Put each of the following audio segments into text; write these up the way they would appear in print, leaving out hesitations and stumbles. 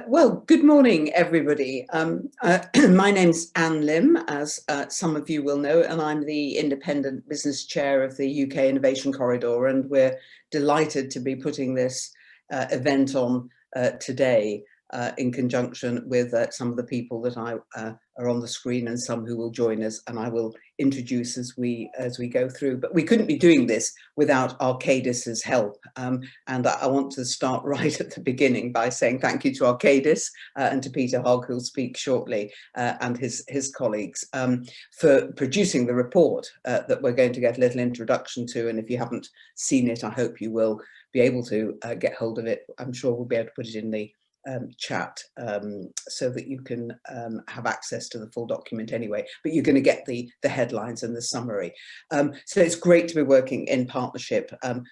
Well, good morning, everybody. My name's Anne Lim, as some of you will know, and I'm the Independent Business Chair of the UK Innovation Corridor, and we're delighted to be putting this event on today in conjunction with some of the people that are on the screen and some who will join us, and I will introduce as we go through. But we couldn't be doing this without Arcadis's help, and I want to start right at the beginning by saying thank you to Arcadis and to Peter Hogg, who'll speak shortly, and his colleagues for producing the report that we're going to get a little introduction to. And if you haven't seen it, I hope you will be able to get hold of it. I'm sure we'll be able to put it in the chat so that you can have access to the full document anyway, but you're going to get the headlines and the summary. So it's great to be working in partnership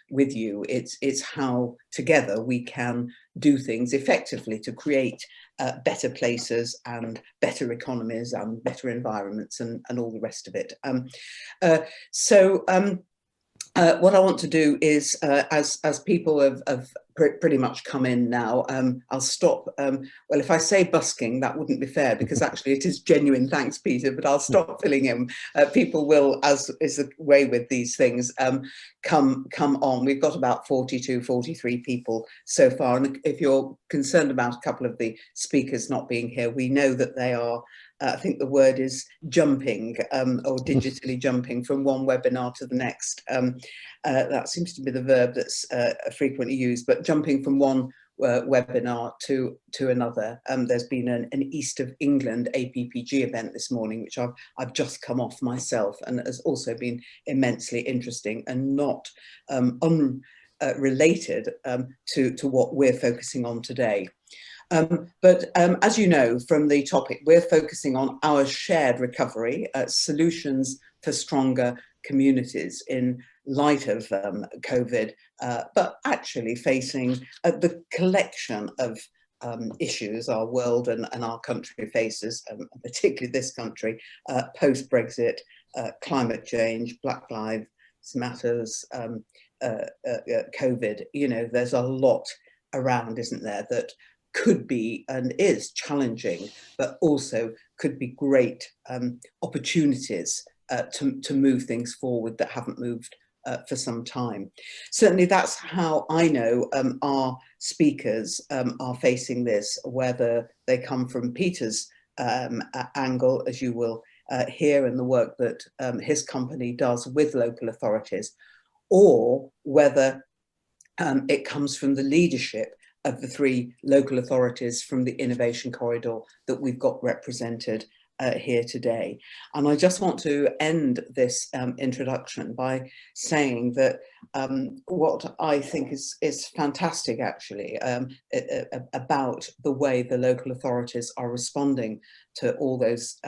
with you. It's how together we can do things effectively to create better places and better economies and better environments and all the rest of it. What I want to do is, as people have pretty much come in now, I'll stop. Well, if I say busking, that wouldn't be fair, because actually it is genuine thanks, Peter, but I'll stop filling in. People will, as is the way with these things, come on. We've got about 42, 43 people so far. And if you're concerned about a couple of the speakers not being here, we know that they are, I think the word is jumping, or digitally jumping from one webinar to the next. That seems to be the verb that's frequently used, but jumping from one webinar to another. There's been an East of England APPG event this morning, which I've just come off myself, and has also been immensely interesting and not unrelated to what we're focusing on today. But as you know from the topic, we're focusing on our shared recovery, solutions for stronger communities in light of COVID, but actually facing the collection of issues our world and our country faces, particularly this country, post-Brexit, climate change, Black Lives Matters, COVID. You know, there's a lot around, isn't there, that could be and is challenging, but also could be great opportunities to move things forward that haven't moved for some time. Certainly that's how I know our speakers are facing this, whether they come from Peter's angle, as you will hear, in the work that his company does with local authorities, or whether it comes from the leadership of the three local authorities from the Innovation Corridor that we've got represented here today. And I just want to end this introduction by saying that what I think is fantastic, actually, about the way the local authorities are responding to all those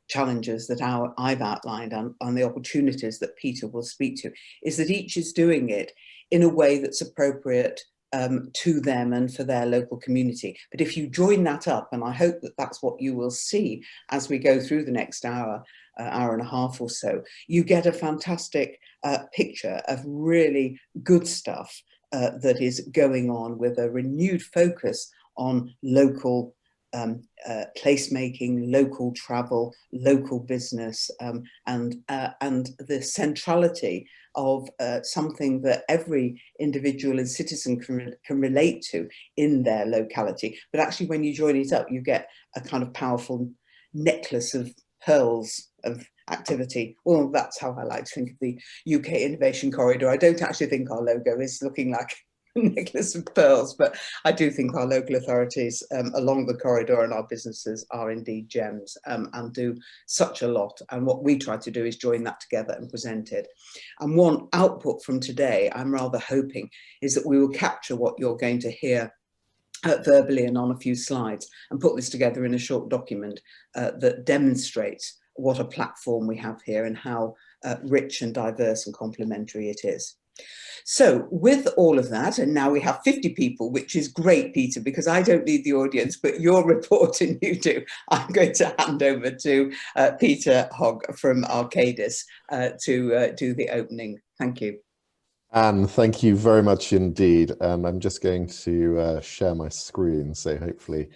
challenges that I've outlined and the opportunities that Peter will speak to, is that each is doing it in a way that's appropriate to them and for their local community. But if you join that up, and I hope that that's what you will see as we go through the next hour and a half or so, you get a fantastic picture of really good stuff that is going on, with a renewed focus on local placemaking, local travel, local business, and the centrality of something that every individual and citizen can relate to in their locality. But actually, when you join it up, you get a kind of powerful necklace of pearls of activity. Well, that's how I like to think of the UK Innovation Corridor. I don't actually think our logo is looking like necklace of pearls, but I do think our local authorities along the corridor and our businesses are indeed gems, and do such a lot. And what we try to do is join that together and present it. And one output from today, I'm rather hoping, is that we will capture what you're going to hear verbally and on a few slides, and put this together in a short document that demonstrates what a platform we have here and how rich and diverse and complementary it is. So with all of that, and now we have 50 people, which is great, Peter, because I don't need the audience, but your report and you do. I'm going to hand over to Peter Hogg from Arcadis to do the opening. Thank you. Anne, thank you very much indeed. And I'm just going to share my screen. So hopefully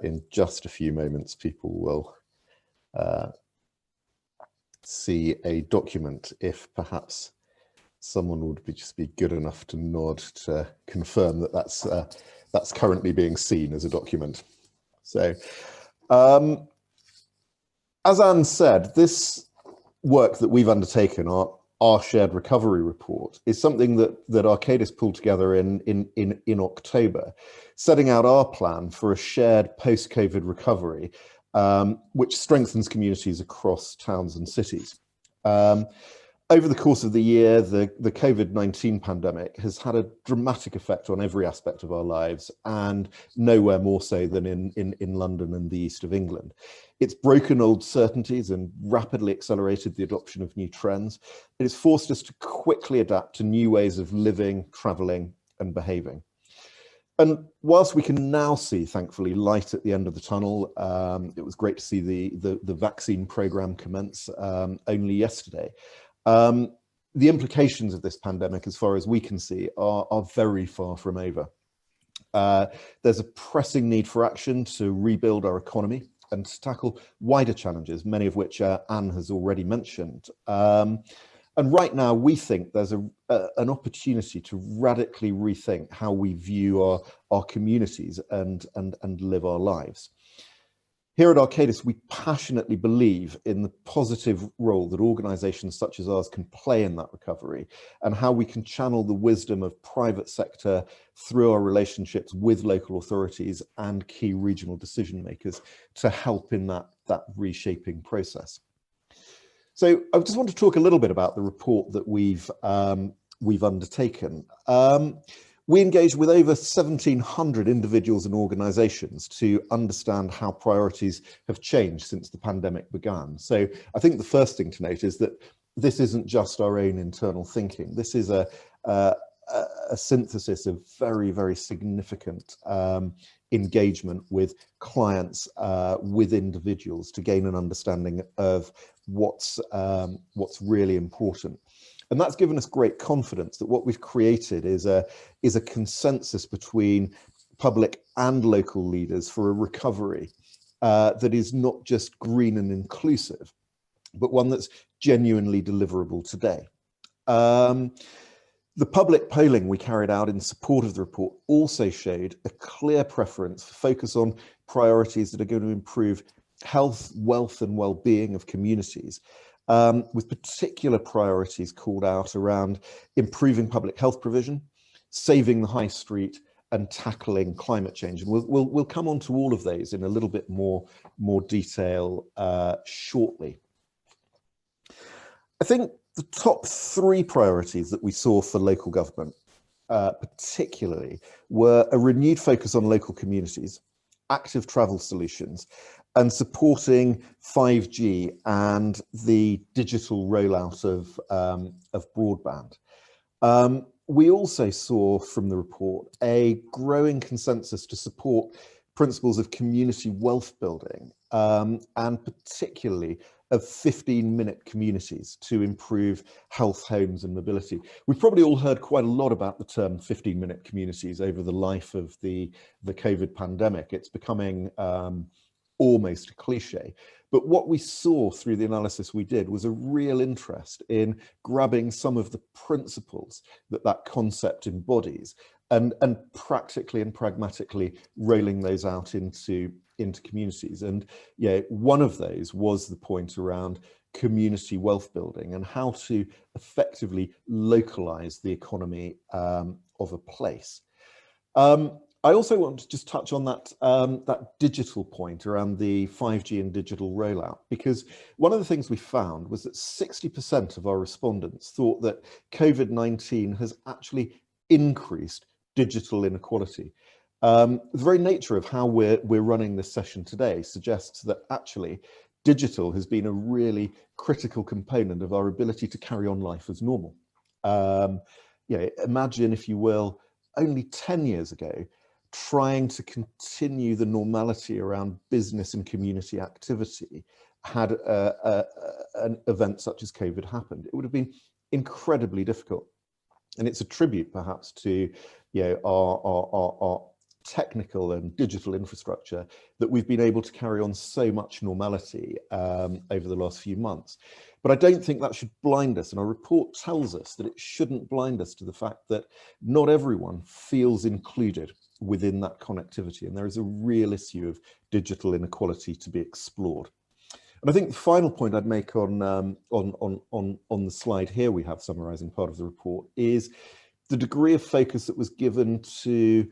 in just a few moments, people will see a document, if perhaps someone would just be good enough to nod to confirm that that's currently being seen as a document. So as Anne said, this work that we've undertaken, our shared recovery report, is something that Arcadis pulled together in October, setting out our plan for a shared post-COVID recovery, which strengthens communities across towns and cities. Over the course of the year, the COVID-19 pandemic has had a dramatic effect on every aspect of our lives, and nowhere more so than in London and the east of England. It's broken old certainties and rapidly accelerated the adoption of new trends. It has forced us to quickly adapt to new ways of living, travelling, and behaving. And whilst we can now see, thankfully, light at the end of the tunnel, it was great to see the vaccine programme commence only yesterday. The implications of this pandemic, as far as we can see, are very far from over. There's a pressing need for action to rebuild our economy and to tackle wider challenges, many of which Anne has already mentioned. And right now, we think there's an opportunity to radically rethink how we view our communities and live our lives. Here at Arcadis, we passionately believe in the positive role that organisations such as ours can play in that recovery, and how we can channel the wisdom of private sector through our relationships with local authorities and key regional decision makers to help in that reshaping process. So I just want to talk a little bit about the report that we've undertaken. We engaged with over 1,700 individuals and organisations to understand how priorities have changed since the pandemic began. So I think the first thing to note is that this isn't just our own internal thinking. This is a synthesis of very, very significant engagement with clients, with individuals, to gain an understanding of what's really important. And that's given us great confidence that what we've created is a consensus between public and local leaders for a recovery that is not just green and inclusive, but one that's genuinely deliverable today. The public polling we carried out in support of the report also showed a clear preference for focus on priorities that are going to improve health, wealth, and well-being of communities, with particular priorities called out around improving public health provision, saving the high street, and tackling climate change. And we'll come on to all of those in a little bit more detail shortly. I think the top three priorities that we saw for local government, particularly, were a renewed focus on local communities, active travel solutions, and supporting 5G and the digital rollout of broadband. We also saw from the report a growing consensus to support principles of community wealth building, and particularly of 15-minute communities to improve health, homes, and mobility. We've probably all heard quite a lot about the term 15-minute communities over the life of the COVID pandemic. It's becoming almost a cliche. But what we saw through the analysis we did was a real interest in grabbing some of the principles that concept embodies and practically and pragmatically rolling those out into communities. And yeah, one of those was the point around community wealth building and how to effectively localize the economy of a place. I also want to just touch on that digital point around the 5G and digital rollout, because one of the things we found was that 60% of our respondents thought that COVID-19 has actually increased digital inequality. The very nature of how we're running this session today suggests that actually digital has been a really critical component of our ability to carry on life as normal. Imagine, if you will, only 10 years ago, trying to continue the normality around business and community activity had an event such as COVID happened. It would have been incredibly difficult. And it's a tribute perhaps to, you know, our technical and digital infrastructure that we've been able to carry on so much normality over the last few months. But I don't think that should blind us, and our report tells us that it shouldn't blind us to the fact that not everyone feels included within that connectivity, and there is a real issue of digital inequality to be explored. And I think the final point I'd make on the slide here we have summarising part of the report is the degree of focus that was given to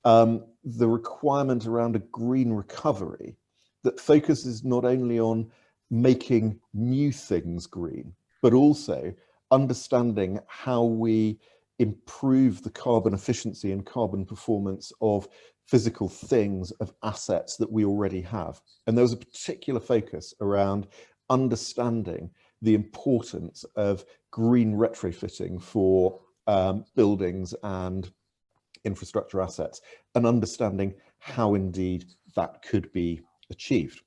the requirement around a green recovery that focuses not only on making new things green, but also understanding how we improve the carbon efficiency and carbon performance of physical things, of assets that we already have. And there was a particular focus around understanding the importance of green retrofitting for buildings and infrastructure assets, and understanding how indeed that could be achieved.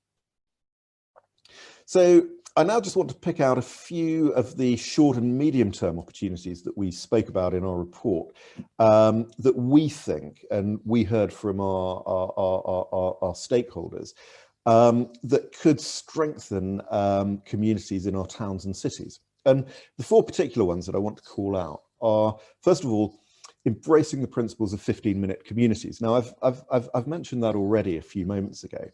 So I now just want to pick out a few of the short and medium term opportunities that we spoke about in our report that we think, and we heard from our stakeholders, that could strengthen communities in our towns and cities. And the four particular ones that I want to call out are, first of all, embracing the principles of 15-minute communities. Now, I've mentioned that already a few moments ago.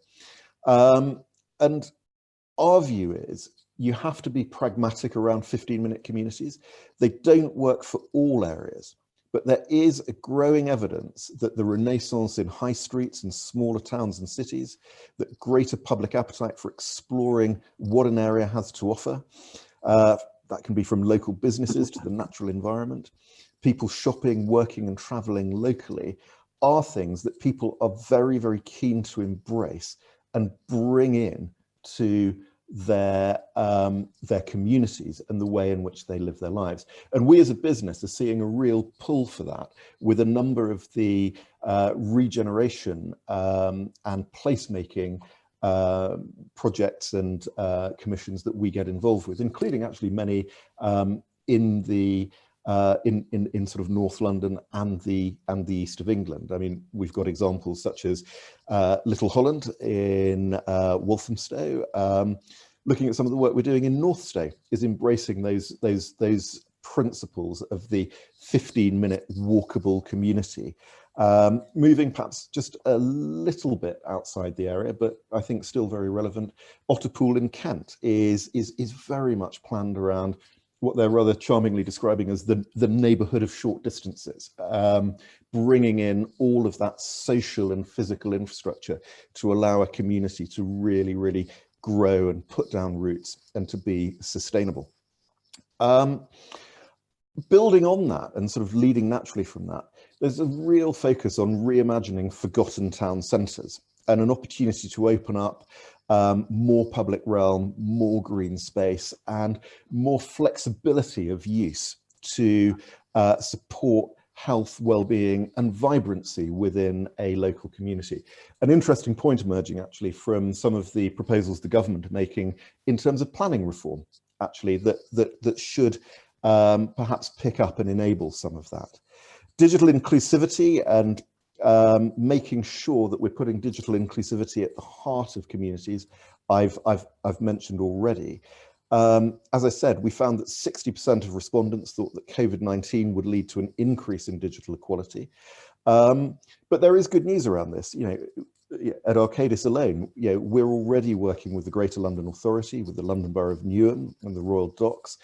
And our view is you have to be pragmatic around 15-minute communities. They don't work for all areas, but there is a growing evidence that the renaissance in high streets and smaller towns and cities, that greater public appetite for exploring what an area has to offer, that can be from local businesses to the natural environment, people shopping, working and traveling locally, are things that people are very, very keen to embrace and bring in to their communities and the way in which they live their lives. And we as a business are seeing a real pull for that with a number of the regeneration and placemaking projects and commissions that we get involved with, including actually many in the in sort of North London and the east of England. I mean, we've got examples such as Little Holland in Walthamstow. Looking at some of the work we're doing in Northstowe is embracing those principles of the 15-minute walkable community. Moving perhaps just a little bit outside the area, but I think still very relevant. Otterpool in Kent is very much planned around what they're rather charmingly describing as the neighbourhood of short distances, bringing in all of that social and physical infrastructure to allow a community to really, really grow and put down roots and to be sustainable. Building on that and sort of leading naturally from that, there's a real focus on reimagining forgotten town centres and an opportunity to open up more public realm, more green space and more flexibility of use to support health, well-being and vibrancy within a local community. An interesting point emerging actually from some of the proposals the government are making in terms of planning reform, actually, that should perhaps pick up and enable some of that. Digital inclusivity and making sure that we're putting digital inclusivity at the heart of communities, I've mentioned already. As I said, we found that 60% of respondents thought that COVID-19 would lead to an increase in digital equality. But there is good news around this. You know, at Arcadis alone, you know, we're already working with the Greater London Authority, with the London Borough of Newham and the Royal Docks,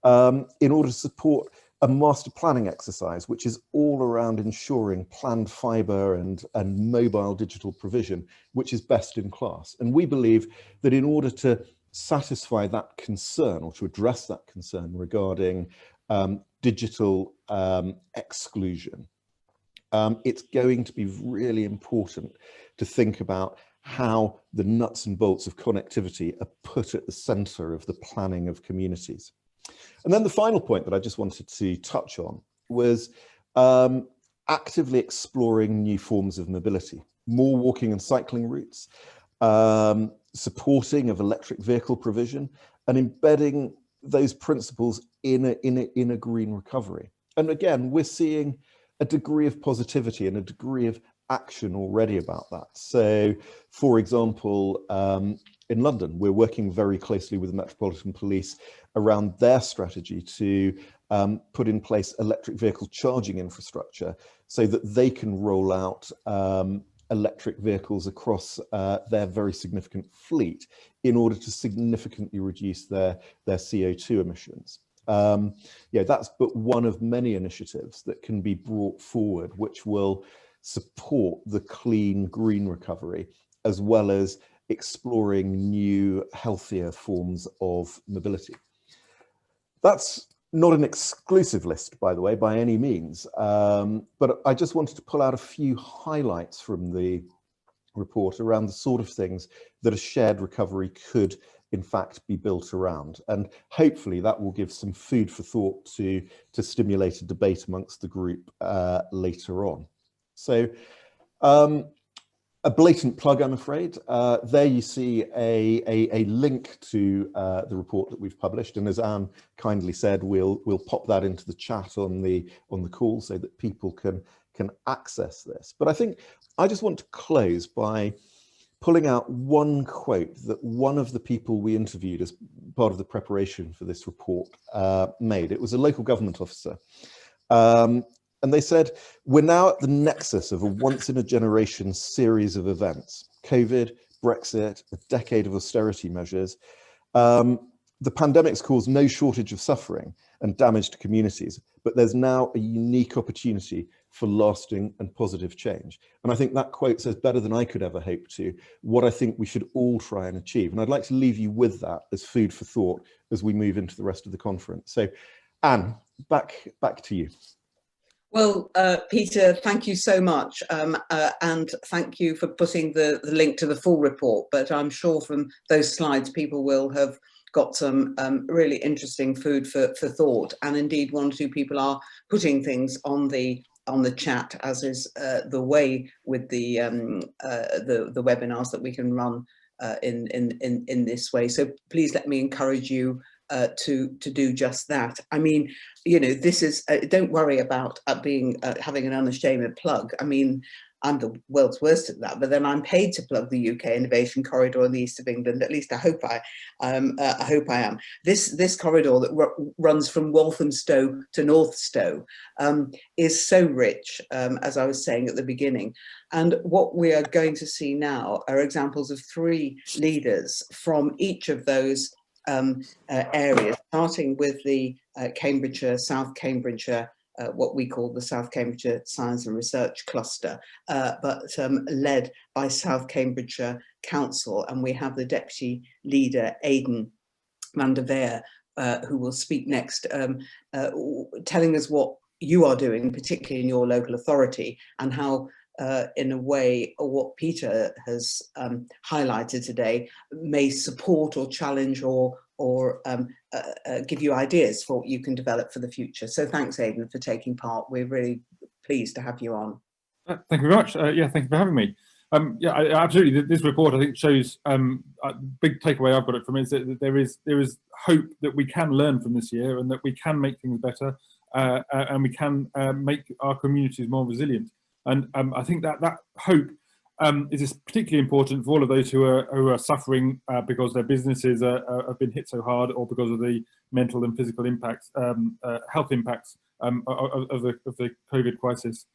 in order to support a master planning exercise, which is all around ensuring planned fibre and mobile digital provision, which is best in class. And we believe that in order to satisfy that concern or to address that concern regarding digital exclusion, it's going to be really important to think about how the nuts and bolts of connectivity are put at the centre of the planning of communities. And then the final point that I just wanted to touch on was actively exploring new forms of mobility, more walking and cycling routes, supporting of electric vehicle provision, and embedding those principles in a green recovery. And again, we're seeing a degree of positivity and a degree of action already about that. So, for example, in London, we're working very closely with the Metropolitan Police around their strategy to put in place electric vehicle charging infrastructure so that they can roll out electric vehicles across their very significant fleet in order to significantly reduce their CO2 emissions. Yeah, that's but one of many initiatives that can be brought forward, which will support the clean green recovery, as well as exploring new, healthier forms of mobility. That's not an exclusive list, by the way, by any means, but I just wanted to pull out a few highlights from the report around the sort of things that a shared recovery could in fact be built around, and hopefully that will give some food for thought to stimulate a debate amongst the group later on. So a blatant plug, I'm afraid. There you see a link to the report that we've published, and as Anne kindly said, we'll pop that into the chat on the call so that people can access this. But I think I just want to close by pulling out one quote that one of the people we interviewed as part of the preparation for this report made. It was a local government officer. And they said, "We're now at the nexus of a once-in-a-generation series of events. COVID, Brexit, a decade of austerity measures. The pandemic's caused no shortage of suffering and damage to communities, but there's now a unique opportunity for lasting and positive change." And I think that quote says better than I could ever hope to what I think we should all try and achieve. And I'd like to leave you with that as food for thought as we move into the rest of the conference. So, Anne, back to you. Well, Peter, thank you so much, and thank you for putting the link to the full report. But I'm sure from those slides, people will have got some really interesting food for thought. And indeed, one or two people are putting things on the chat, as is the way with the webinars that we can run in this way. So please let me encourage you to do just that. I mean, you know, this is don't worry about having an unashamed plug. I mean, I'm the world's worst at that, but then I'm paid to plug the UK Innovation Corridor in the east of England. At least I hope I am. This corridor that runs from Walthamstow to Northstowe is so rich, as I was saying at the beginning. And what we are going to see now are examples of 3 leaders from each of those areas, starting with the Cambridgeshire, South Cambridgeshire, what we call the South Cambridgeshire Science and Research Cluster, but led by South Cambridgeshire Council. And we have the Deputy Leader, Aidan van der Veer, who will speak next, telling us what you are doing, particularly in your local authority, and how in a way, what Peter has highlighted today may support or challenge or give you ideas for what you can develop for the future. So thanks, Aidan, for taking part. We're really pleased to have you on. Thank you very much. Yeah, thank you for having me. Yeah, absolutely. This report, I think, shows a big takeaway I've got it from is that there is hope that we can learn from this year, and that we can make things better, and we can make our communities more resilient. And I think that hope is particularly important for all of those who are suffering because their businesses have been hit so hard, or because of the mental and physical impacts, health impacts of the COVID crisis.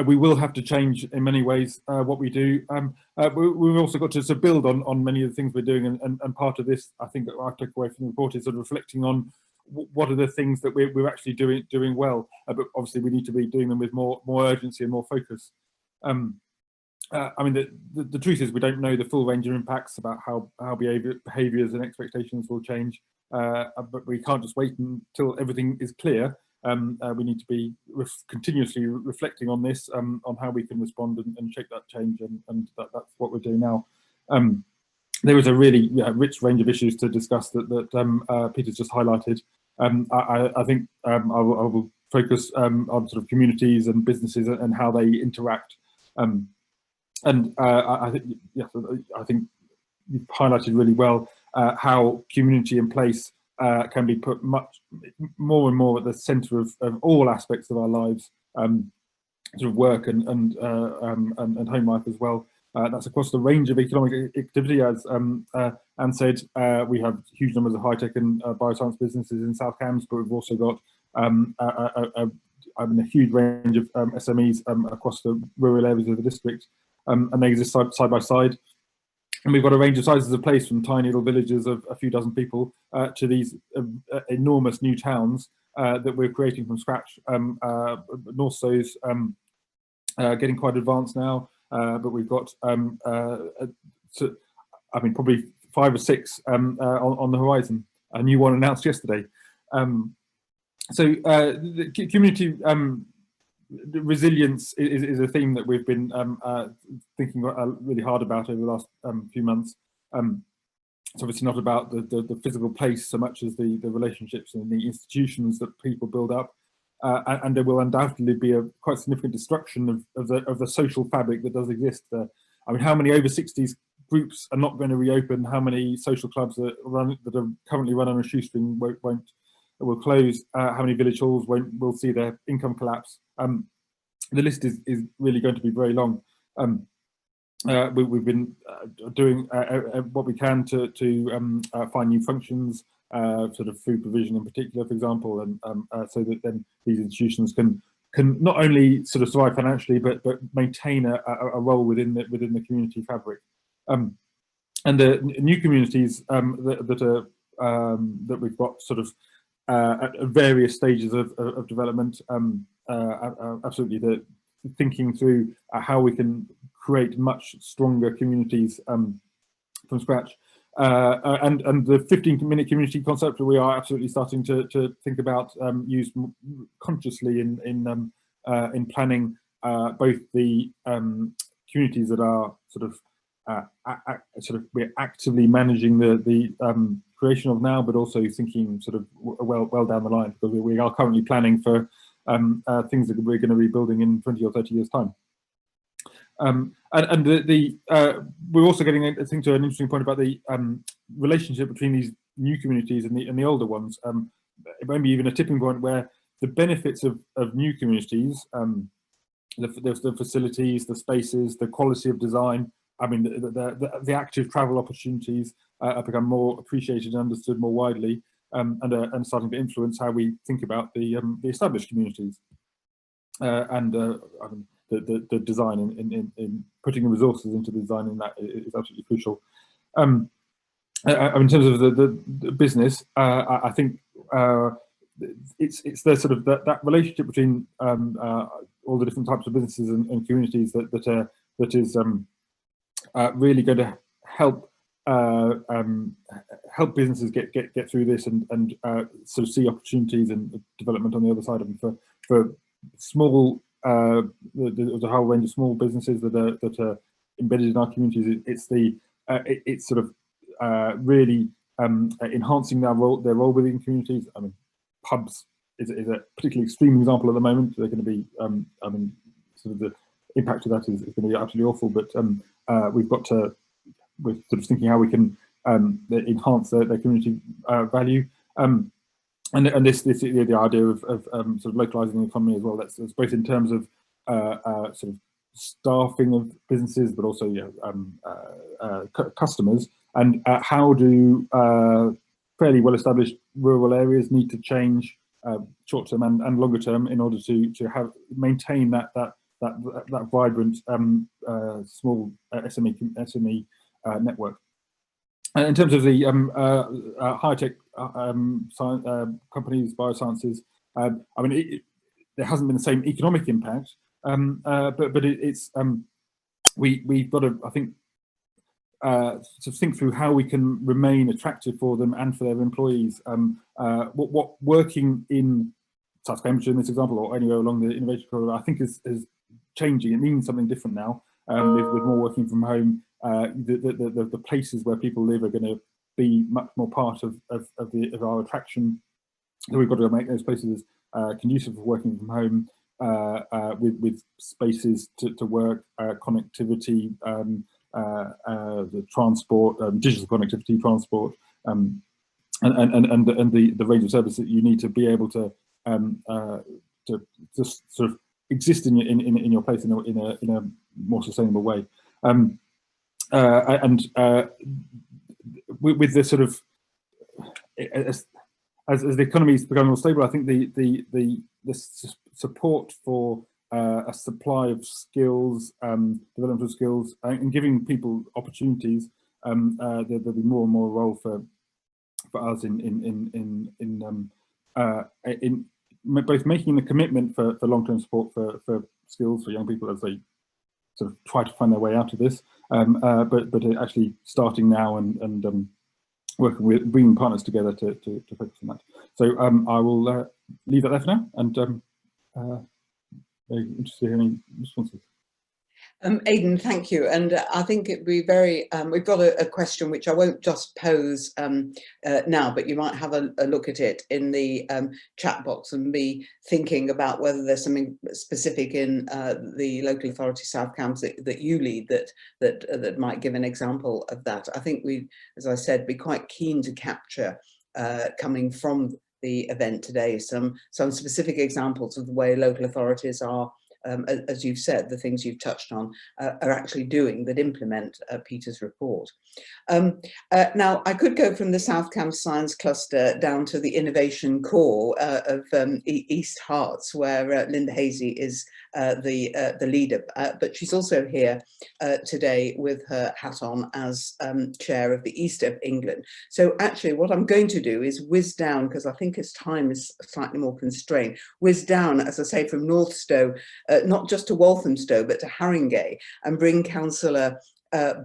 We will have to change in many ways what we do. We've also got to build on many of the things we're doing, and part of this, I think, that I took away from the report is sort of reflecting on what are the things that we're actually doing well, but obviously we need to be doing them with more urgency and more focus. I mean, the truth is we don't know the full range of impacts about how behaviours and expectations will change, but we can't just wait until everything is clear. We need to be continuously reflecting on this, on how we can respond and shape that change, and that's what we're doing now. There is a really rich range of issues to discuss that Peter's just highlighted. I think I will focus on sort of communities and businesses and how they interact. I think, yes, I think you've highlighted really well how community and place can be put much more and more at the centre of all aspects of our lives, sort of work and home life as well. That's across the range of economic activity. As Anne said, we have huge numbers of high-tech and bioscience businesses in South Cambs, but we've also got a huge range of SMEs across the rural areas of the district, and they exist side by side. And we've got a range of sizes of place, from tiny little villages of a few dozen people to these enormous new towns that we're creating from scratch. North So's getting quite advanced now, but we've got probably 5 or 6 on the horizon. A new one announced yesterday. So the community resilience is a theme that we've been thinking really hard about over the last few months. It's obviously not about the physical place so much as the relationships and the institutions that people build up, and there will undoubtedly be a quite significant destruction of the social fabric that does exist there. I mean, how many over 60s groups are not going to reopen? How many social clubs that are currently run on a shoestring will close? How many village halls will see their income collapse? The list is really going to be very long. We've been doing what we can to find new functions, sort of food provision in particular, for example, and so that then these institutions can not only sort of survive financially, but maintain a role within the community fabric. And the new communities that we've got sort of at various stages of development, absolutely thinking through how we can create much stronger communities from scratch. And the 15-minute community concept, we are absolutely starting to think about use consciously in planning both the communities that are we're actively managing the creation of now, but also thinking sort of well down the line, because we are currently planning for things that we're going to be building in 20 or 30 years' time. We're also getting, I think, to an interesting point about the relationship between these new communities and the older ones. Maybe even a tipping point where the benefits of new communities, the facilities, the spaces, the quality of design, I mean, the active travel opportunities have become more appreciated and understood more widely, and starting to influence how we think about the established communities. I mean, the design in putting the resources into the design in that is absolutely crucial. In terms of the business, I think it's the sort of that relationship between all the different types of businesses and communities that is really going to help help businesses get through this and sort of see opportunities and development on the other side of them for small. There's a whole range of small businesses that are embedded in our communities. It's sort of really enhancing their role within communities. I mean, pubs is a particularly extreme example at the moment. They're going to be, I mean, sort of the impact of that is going to be absolutely awful. But we're sort of thinking how we can enhance their community value. And this the idea of sort of localizing the economy as well. That's both in terms of sort of staffing of businesses, but also customers, and how do fairly well-established rural areas need to change short-term and longer-term in order to maintain that vibrant small SME network. And in terms of the high-tech companies, biosciences, I mean, there hasn't been the same economic impact, but it's we've got to, I think, to think through how we can remain attractive for them and for their employees. What working in South Cambridgeshire in this example, or anywhere along the innovation corridor, I think is changing. It means something different now, with more working from home. The places where people live are going to be much more part of our attraction. So we've got to make those places conducive for working from home, with spaces to work, connectivity, the transport, digital connectivity, transport, the range of services that you need to be able to just sort of exist in your place in a more sustainable way. With the sort of as the economy is becoming more stable, I think the support for a supply of skills, development of skills, and giving people opportunities, there'll be more and more role for us in both making the commitment for long-term support for skills for young people as they sort of try to find their way out of this, but actually starting now and working with bringing partners together to focus on that. So I will leave that there for now, and very interested in hearing responses. Aidan, thank you. And I think it'd be very, we've got a question which I won't just pose now, but you might have a look at it in the chat box and be thinking about whether there's something specific in the local authority South Cambs that you lead that might give an example of that. I think we, as I said, be quite keen to capture coming from the event today some specific examples of the way local authorities are, as you've said, the things you've touched on are actually doing that implement Peter's report. Now, I could go from the South Cambs Science Cluster down to the innovation core of East Herts, where Linda Hazy is the leader, but she's also here today with her hat on as chair of the East of England. So actually what I'm going to do is whiz down, because I think as time is slightly more constrained, whiz down, as I say, from Northstowe, not just to Walthamstow, but to Haringey, and bring Councillor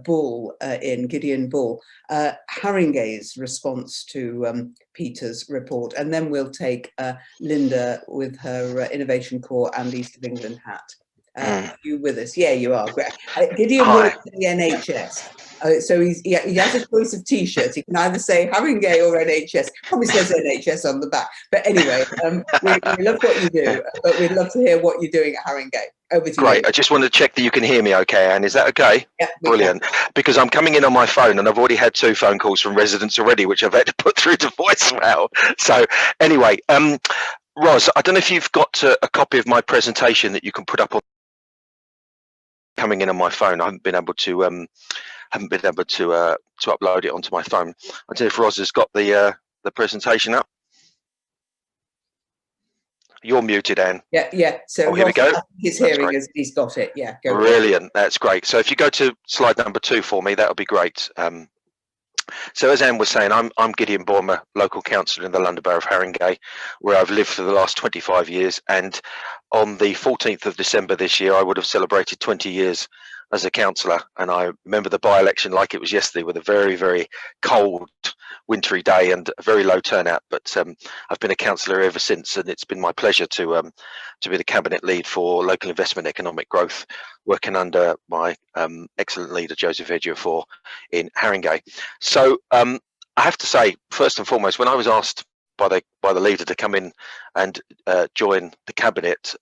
Bull in, Gideon Bull, Haringey's response to Peter's report, and then we'll take Linda with her Innovation Corps and East of England hat. Are you with us? Yeah, you are. Great. Gideon works for the NHS. So he has a choice of T-shirts. He can either say Haringey or NHS. Probably says NHS on the back. But anyway, we love what you do, but we'd love to hear what you're doing at Haringey. Over to you. Great. I just want to check that you can hear me okay, Anne. Is that okay? Yeah. Brilliant. Because I'm coming in on my phone and I've already had 2 phone calls from residents already, which I've had to put through to voicemail. So anyway, Ros, I don't know if you've got a copy of my presentation that you can put up on. Coming in on my phone, I haven't been able to upload it onto my phone. I don't know if Ros has got the presentation up. You're muted, Anne. Yeah. So here we go. His hearing is, he's got it. Yeah. Go Brilliant. That's great. So if you go to slide number 2 for me, that'll be great. So as Anne was saying, I'm Gideon Bormer, local councillor in the London Borough of Haringey, where I've lived for the last 25 years. And on the 14th of December this year, I would have celebrated 20 years as a councillor. And I remember the by-election like it was yesterday, with a very, very cold, wintry day and a very low turnout. But I've been a councillor ever since, and it's been my pleasure to be the cabinet lead for local investment economic growth, working under my excellent leader Joseph Ejiofor in Haringey. So I have to say, first and foremost, when I was asked by the leader to come in and join the cabinet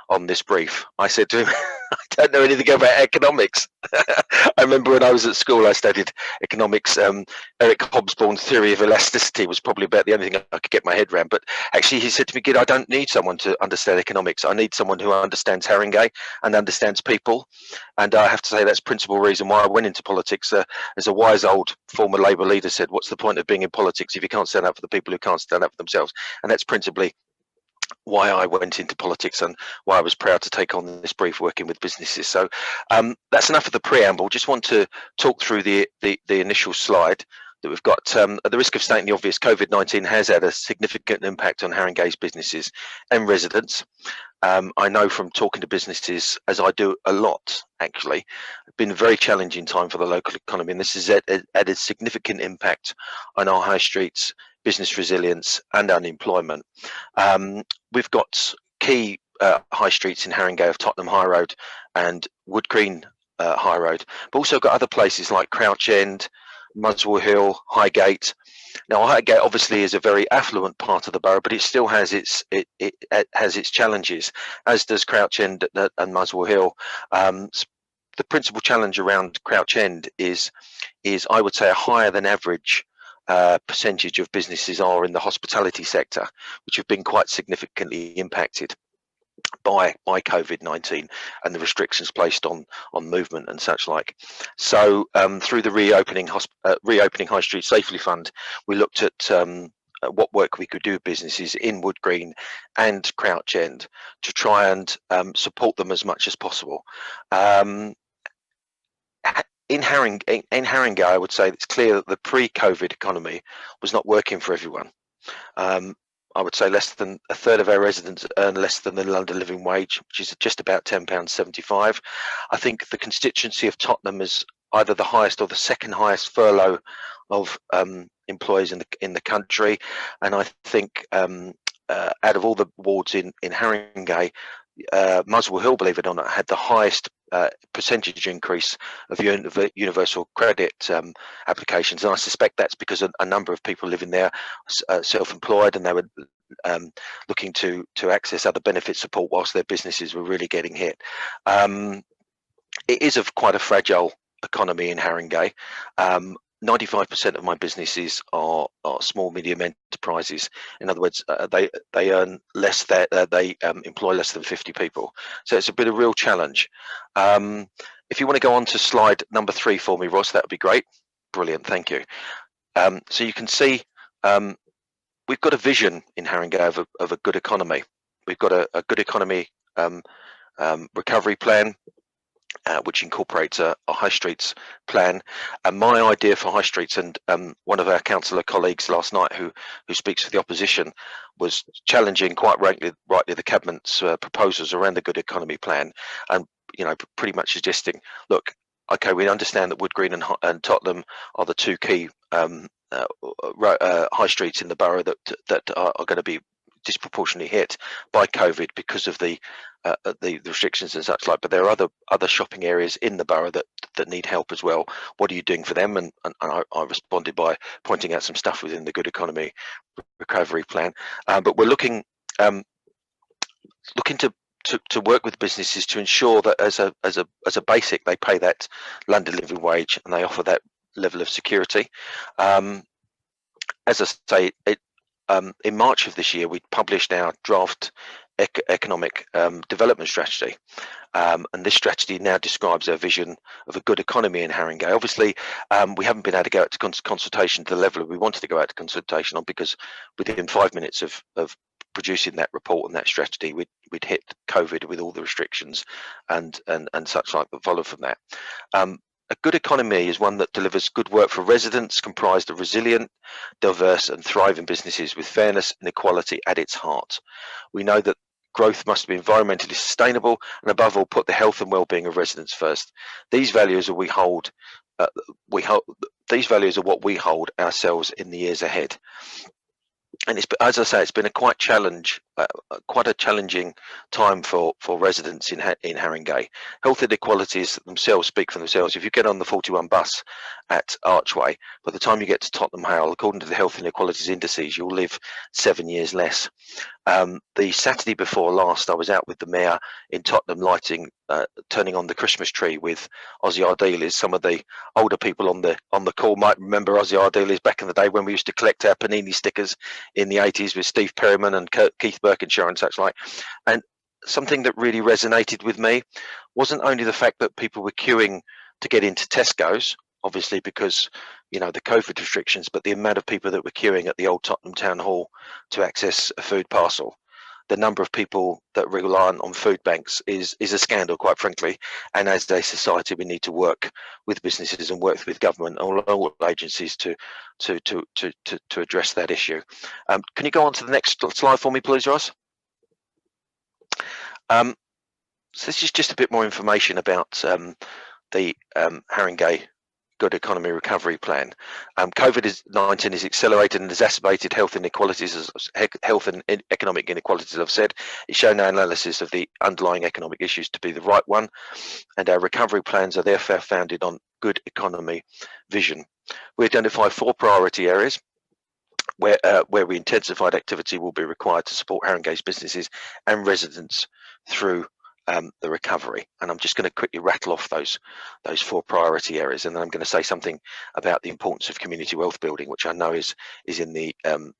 on this brief, I said to him, I don't know anything about economics. I remember when I was at school, I studied economics. Eric Hobsbawm's theory of elasticity was probably about the only thing I could get my head around. But actually, he said to me, Gid, I don't need someone to understand economics. I need someone who understands Haringey and understands people. And I have to say that's the principal reason why I went into politics. As a wise old former Labour leader said, what's the point of being in politics if you can't stand up for the people who can't stand up for themselves? And that's principally why I went into politics and why I was proud to take on this brief working with businesses. So that's enough of the preamble. Just want to talk through the initial slide that we've got. At the risk of stating the obvious, COVID-19 has had a significant impact on Haringey's businesses and residents. I know from talking to businesses, as I do a lot actually, it's been a very challenging time for the local economy, and this has had a significant impact on our high streets, business resilience and unemployment. We've got key high streets in Haringey of Tottenham High Road and Wood Green High Road, but also got other places like Crouch End, Muswell Hill, Highgate. Now Highgate obviously is a very affluent part of the borough, but it still has its challenges, as does Crouch End and Muswell Hill. The principal challenge around Crouch End is I would say a higher than average percentage of businesses are in the hospitality sector, which have been quite significantly impacted by COVID-19 and the restrictions placed on movement and such like. So through the reopening High Street Safely Fund, we looked at what work we could do with businesses in Wood Green and Crouch End to try and support them as much as possible. In Haringey, I would say it's clear that the pre-COVID economy was not working for everyone. I would say less than a third of our residents earn less than the London living wage, which is just about £10.75. I think the constituency of Tottenham is either the highest or the second highest furlough of employees in the country, and I think out of all the wards in Haringey, Muswell Hill, believe it or not, had the highest percentage increase of universal credit applications, and I suspect that's because a number of people living there self-employed, and they were looking to access other benefit support whilst their businesses were really getting hit. It is quite a fragile economy in Haringey. 95% of my businesses are small, medium enterprises. In other words, they earn less. They employ less than 50 people. So it's a bit of a real challenge. If you want to go on to slide number 3 for me, Ross, that would be great. Brilliant, thank you. So you can see we've got a vision in Haringey of a good economy. We've got a good economy recovery plan, which incorporates a high streets plan. And my idea for high streets, and one of our councillor colleagues last night who speaks for the opposition, was challenging quite rightly the cabinet's proposals around the good economy plan, and pretty much suggesting, look, okay, we understand that Wood Green and Tottenham are the two key high streets in the borough that are going to be disproportionately hit by COVID because of the restrictions and such like, but there are other shopping areas in the borough that need help as well. What are you doing for them? And I responded by pointing out some stuff within the good economy recovery plan, but we're looking to work with businesses to ensure that as a basic they pay that London living wage and they offer that level of security. As I say, in March of this year, we published our draft economic development strategy, and this strategy now describes our vision of a good economy in Haringey. Obviously, we haven't been able to go out to consultation to the level we wanted to go out to consultation on, because within 5 minutes of producing that report and that strategy, we'd hit COVID with all the restrictions and such like that followed from that. A good economy is one that delivers good work for residents, comprised of resilient, diverse and thriving businesses with fairness and equality at its heart. We know that growth must be environmentally sustainable and above all put the health and well-being of residents first. These values are these values are what we hold ourselves in the years ahead. And it's, as I say, it's been quite a challenging time for residents in Haringey. Health inequalities themselves speak for themselves. If you get on the 41 bus at Archway, by the time you get to Tottenham Hale, according to the health inequalities indices, you'll live 7 years less. The Saturday before last, I was out with the mayor in Tottenham turning on the Christmas tree with Aussie Ardealies. Some of the older people on the call might remember Aussie Ardealies back in the day when we used to collect our panini stickers in the 80s with Steve Perryman and Keith Birkinshaw and such like. And something that really resonated with me wasn't only the fact that people were queuing to get into Tesco's, obviously because the COVID restrictions, but the amount of people that were queuing at the old Tottenham Town Hall to access a food parcel. The number of people that rely on food banks is a scandal, quite frankly. And as a society, we need to work with businesses and work with government and all agencies to address that issue. Can you go on to the next slide for me, please, Ross? So this is just a bit more information about the Haringey Good Economy Recovery Plan. COVID-19 has accelerated and exacerbated health and economic inequalities, as I've said. It's shown our analysis of the underlying economic issues to be the right one, and our recovery plans are therefore founded on good economy vision. We identify 4 priority areas where we intensified activity will be required to support Haringey's businesses and residents through the recovery. And I'm just going to quickly rattle off those 4 priority areas, and then I'm going to say something about the importance of community wealth building, which I know is in the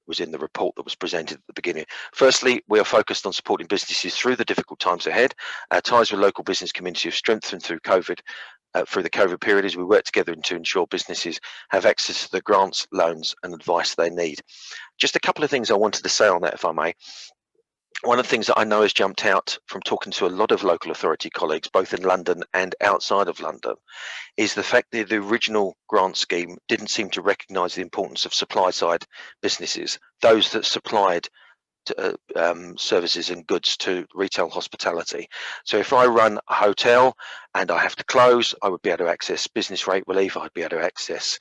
was in the report that was presented at the beginning. Firstly, we are focused on supporting businesses through the difficult times ahead. Our ties with local business community have strengthened through COVID. Through the COVID period, as we work together to ensure businesses have access to the grants, loans and advice they need. Just a couple of things I wanted to say on that, if I may. One of the things that I know has jumped out from talking to a lot of local authority colleagues, both in London and outside of London, is the fact that the original grant scheme didn't seem to recognise the importance of supply side businesses, those that supplied services and goods to retail hospitality. So if I run a hotel and I have to close, I would be able to access business rate relief, I'd be able to access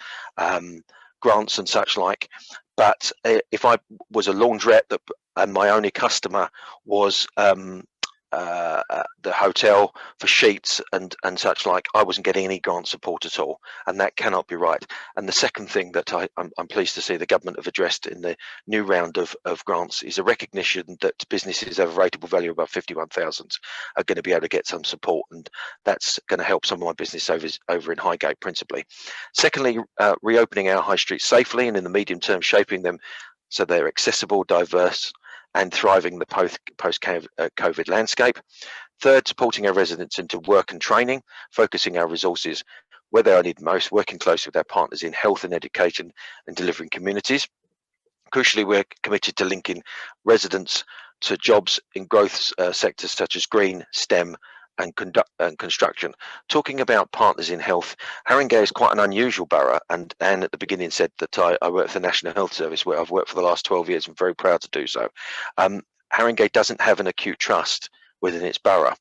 grants and such like. But if I was a laundrette and my only customer was the hotel for sheets and such like, I wasn't getting any grant support at all, and that cannot be right. And the second thing that I'm pleased to see the government have addressed in the new round of grants is a recognition that businesses of a rateable value above 51,000 are going to be able to get some support, and that's going to help some of my business over in Highgate principally. Secondly, reopening our high streets safely, and in the medium term shaping them so they're accessible, diverse and thriving the post-COVID landscape. Third, supporting our residents into work and training, focusing our resources where they are needed most, working closely with our partners in health and education and delivering communities. Crucially, we're committed to linking residents to jobs in growth sectors such as green, STEM and construction. Talking about partners in health, Haringey is quite an unusual borough, and Anne at the beginning said that I work for the National Health Service, where I've worked for the last 12 years. I'm very proud to do so. Haringey doesn't have an acute trust within its borough.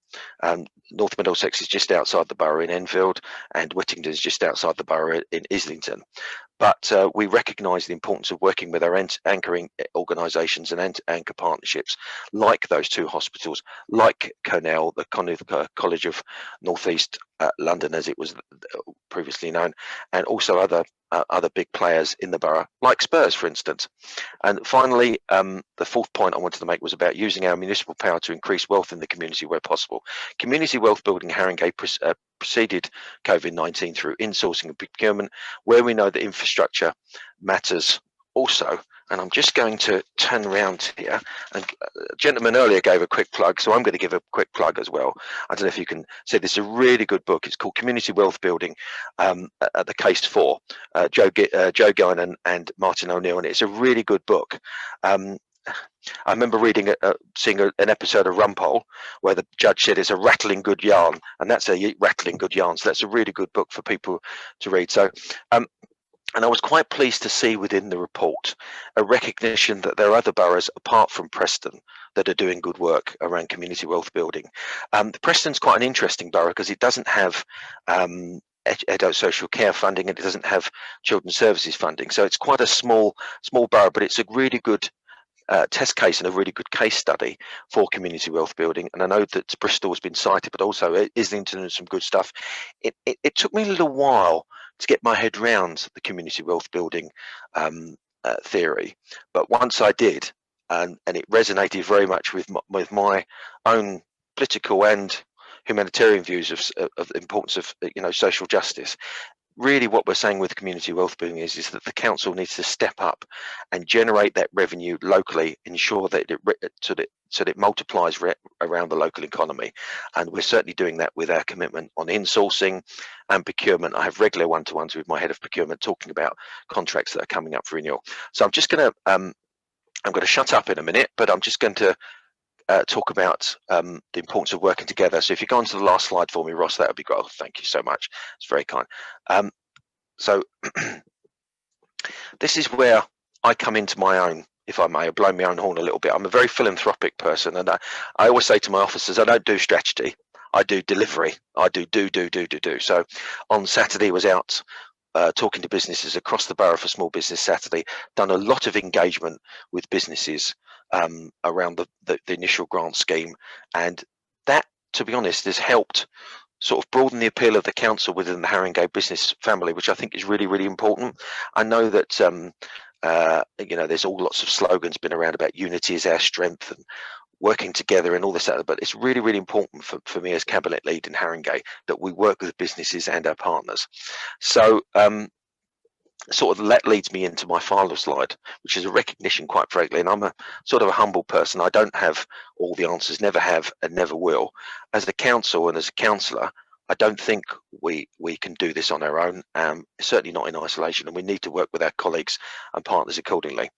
North Middlesex is just outside the borough in Enfield, and Whittington is just outside the borough in Islington. But we recognise the importance of working with our anchoring organisations and anchor partnerships, like those 2 hospitals, like Cornell, the College of North East London, as it was previously known, and also other big players in the borough, like Spurs, for instance. And finally, the 4th point I wanted to make was about using our municipal power to increase wealth in the community where possible. Community wealth building Haringey preceded COVID-19 through insourcing and procurement, where we know that infrastructure matters also. And I'm just going to turn around here, and a gentleman earlier gave a quick plug, so I'm going to give a quick plug as well. I don't know if you can say this is a really good book. It's called Community Wealth Building at the Case 4, Joe Guinan and Martin O'Neill, and it's a really good book. I remember seeing an episode of Rumpole where the judge said it's a rattling good yarn, and that's a rattling good yarn. So that's a really good book for people to read. So, and I was quite pleased to see within the report a recognition that there are other boroughs apart from Preston that are doing good work around community wealth building. Preston's quite an interesting borough because it doesn't have adult social care funding, and it doesn't have children's services funding. So it's quite a small borough, but it's a really good test case and a really good case study for community wealth building. And I know that Bristol has been cited, but also Islington and some good stuff. It took me a little while to get my head round the community wealth building theory, but once I did, and it resonated very much with my own political and humanitarian views of the importance of social justice. Really what we're saying with community wealth building is that the council needs to step up and generate that revenue locally, ensure that it multiplies around the local economy. And we're certainly doing that with our commitment on insourcing and procurement. I have regular one-to-ones with my head of procurement talking about contracts that are coming up for renewal. So I'm just going to I'm going to shut up in a minute, but I'm just going to talk about the importance of working together. So if you go on to the last slide for me, Ross, that would be great. Oh, thank you so much. It's very kind. So this is where I come into my own, if I may, blow my own horn a little bit. I'm a very philanthropic person, and I always say to my officers, I don't do strategy, I do delivery. I do. So on Saturday, I was out talking to businesses across the borough for Small Business Saturday, done a lot of engagement with businesses around the initial grant scheme, and that, to be honest, has helped sort of broaden the appeal of the council within the Haringey business family, which I think is really, really important. I know that there's all lots of slogans been around about unity is our strength, and working together and all this, but it's really, really important for me as cabinet lead in Haringey that we work with businesses and our partners. So sort of that leads me into my final slide, which is a recognition, quite frankly, and I'm a sort of a humble person. I don't have all the answers, never have and never will. As a council and as a councillor, I don't think we can do this on our own, certainly not in isolation, and we need to work with our colleagues and partners accordingly.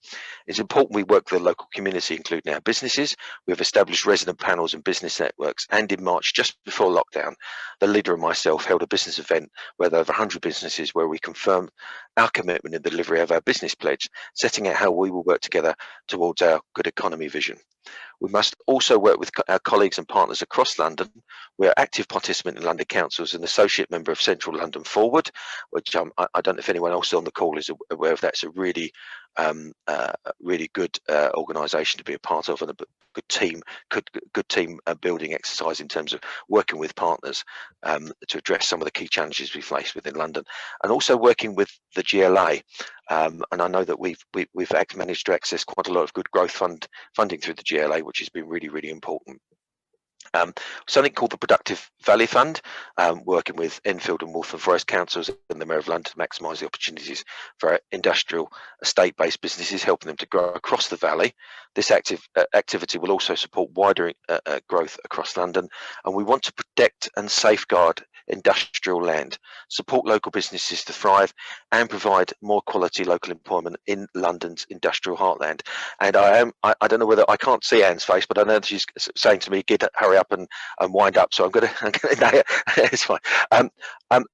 It's important we work with the local community, including our businesses. We've established resident panels and business networks, and in March, just before lockdown, the leader and myself held a business event with over 100 businesses where we confirmed our commitment in the delivery of our business pledge, setting out how we will work together towards our good economy vision. We must also work with our colleagues and partners across London. We are active participant in London Council as an associate member of Central London Forward, which I don't know if anyone else on the call is aware of. That's a really really good organisation to be a part of, and a good team building exercise in terms of working with partners to address some of the key challenges we face within London, and also working with the GLA. And I know that we've managed to access quite a lot of good growth funding through the GLA, which has been really, really important. Something called the Productive Valley Fund, working with Enfield and Waltham Forest Councils and the Mayor of London to maximise the opportunities for our industrial estate-based businesses, helping them to grow across the valley. This activity will also support wider growth across London, and we want to protect and safeguard industrial land, support local businesses to thrive, and provide more quality local employment in London's industrial heartland. And I don't know whether, I can't see Anne's face, but I know that she's saying to me, hurry up and wind up. So I'm gonna no, it's fine.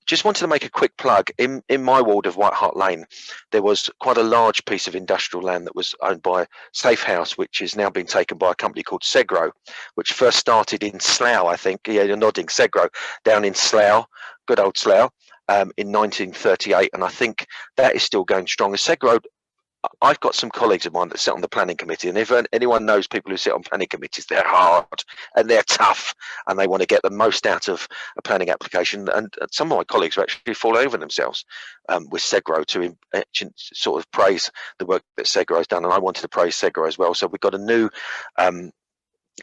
Just wanted to make a quick plug. In my ward of White Hart Lane, there was quite a large piece of industrial land that was owned by Safe House, which has now been taken by a company called Segro, which first started in Slough, I think. Yeah, you're nodding. Segro, down in Slough, good old Slough, in 1938, and I think that is still going strong. Segro, I've got some colleagues of mine that sit on the planning committee, and if anyone knows people who sit on planning committees, they're hard and they're tough, and they want to get the most out of a planning application. And some of my colleagues have actually fallen over themselves with Segro to sort of praise the work that Segro has done, and I wanted to praise Segro as well. So we've got a new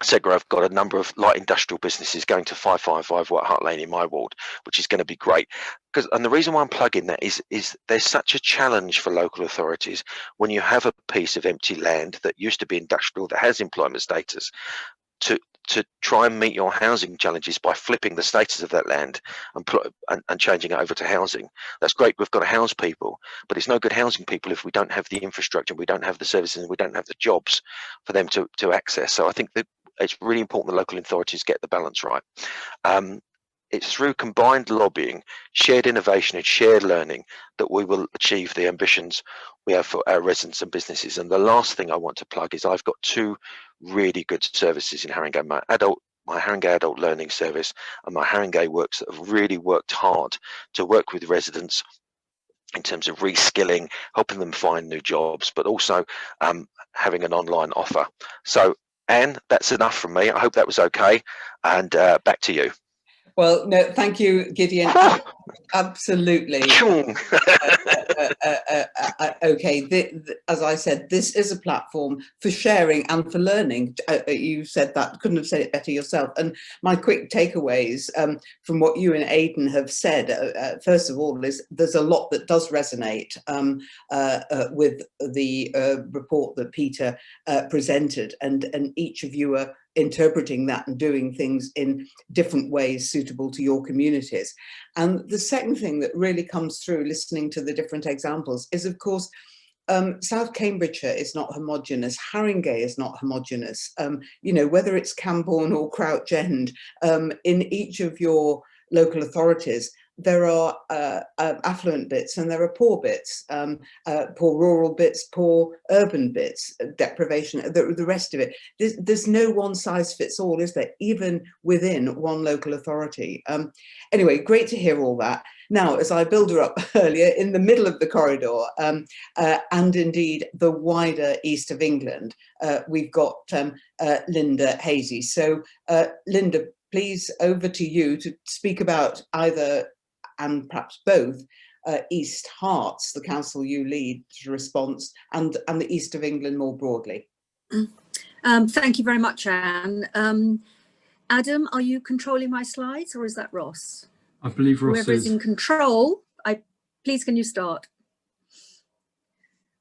Segro have got a number of light industrial businesses going to 555 White Hart Lane in my ward, which is going to be great. And the reason why I'm plugging that is there's such a challenge for local authorities when you have a piece of empty land that used to be industrial, that has employment status, to try and meet your housing challenges by flipping the status of that land and changing it over to housing. That's great, we've got to house people, but it's no good housing people if we don't have the infrastructure, we don't have the services, and we don't have the jobs for them to access. So I think that it's really important the local authorities get the balance right. It's through combined lobbying, shared innovation and shared learning that we will achieve the ambitions we have for our residents and businesses. And the last thing I want to plug is I've got two really good services in Haringey, my Haringey Adult Learning Service and my Haringey Works, that have really worked hard to work with residents in terms of reskilling, helping them find new jobs, but also having an online offer. So Anne, that's enough from me. I hope that was okay. And back to you. Well, no, thank you, Gideon. Absolutely. Okay, as I said, this is a platform for sharing and for learning. You said that, couldn't have said it better yourself. And my quick takeaways from what you and Aidan have said, first of all, is there's a lot that does resonate with the report that Peter presented, and each of you are interpreting that and doing things in different ways suitable to your communities. And the second thing that really comes through listening to the different examples is, of course, South Cambridgeshire is not homogenous. Haringey is not homogenous. You know, whether it's Camborne or Crouch End, in each of your local authorities, there are affluent bits and there are poor bits, poor rural bits, poor urban bits, deprivation, the rest of it. There's no one size fits all, is there, even within one local authority? Anyway, great to hear all that. Now, as I build her up earlier, in the middle of the corridor, and indeed the wider east of England, we've got Linda Hazy. So Linda, please, over to you to speak about either, and perhaps both, East Herts, the council you lead, response, and the east of England more broadly. Thank you very much, Anne. Adam, are you controlling my slides, or is that Ross? I believe Ross Whoever is in control, please can you start?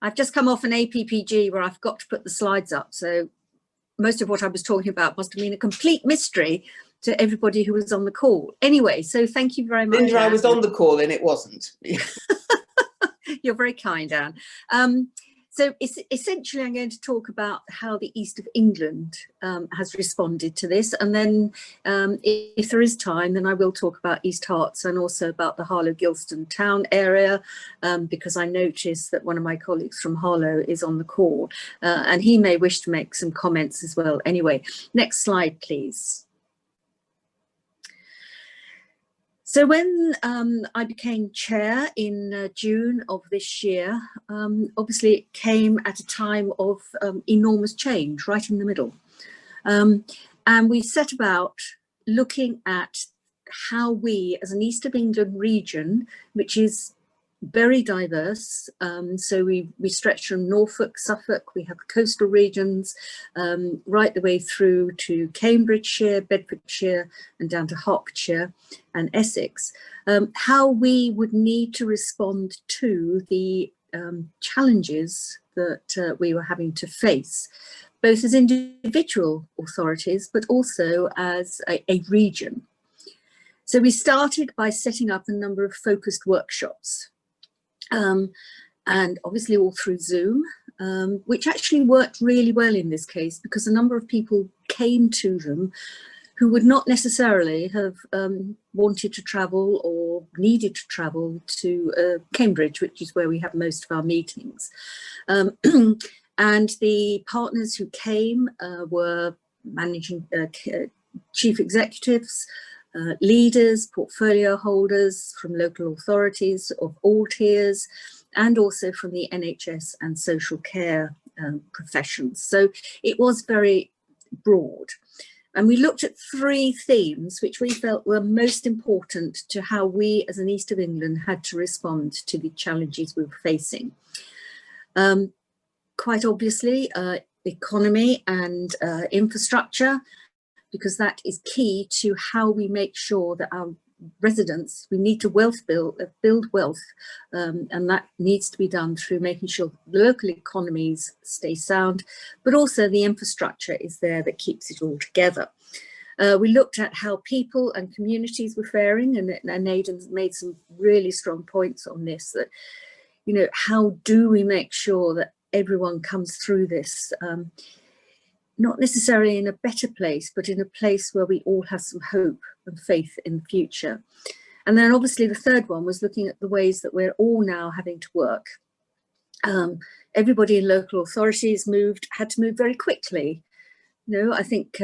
I've just come off an APPG where I've got to put the slides up, so most of what I was talking about must have been a complete mystery to everybody who was on the call. Anyway, so thank you very much, Linda, Anne. I was on the call and it wasn't. You're very kind, Anne. So essentially, I'm going to talk about how the East of England has responded to this. And then if there is time, then I will talk about East Herts and also about the Harlow-Gilston town area, because I noticed that one of my colleagues from Harlow is on the call and he may wish to make some comments as well. Anyway, next slide, please. So when I became chair in June of this year, obviously it came at a time of enormous change right in the middle. And we set about looking at how we as an East of England region, which is very diverse, so we stretch from Norfolk, Suffolk, we have coastal regions, right the way through to Cambridgeshire, Bedfordshire and down to Hertfordshire and Essex, how we would need to respond to the challenges that we were having to face, both as individual authorities but also as a region. So we started by setting up a number of focused workshops. And obviously all through Zoom, which actually worked really well in this case because a number of people came to them who would not necessarily have wanted to travel or needed to travel to Cambridge, which is where we have most of our meetings. And the partners who came were managing chief executives, leaders, portfolio holders from local authorities of all tiers, and also from the NHS and social care professions. So it was very broad. And we looked at three themes which we felt were most important to how we as an East of England had to respond to the challenges we were facing. Quite obviously, economy and infrastructure, because that is key to how we make sure that our residents, we need to build wealth, and that needs to be done through making sure the local economies stay sound, but also the infrastructure is there that keeps it all together. We looked at how people and communities were faring, and Aidan's made some really strong points on this, that, you know, how do we make sure that everyone comes through this, not necessarily in a better place, but in a place where we all have some hope and faith in the future. And then obviously the third one was looking at the ways that we're all now having to work. Everybody in local authorities had to move very quickly. You know, I think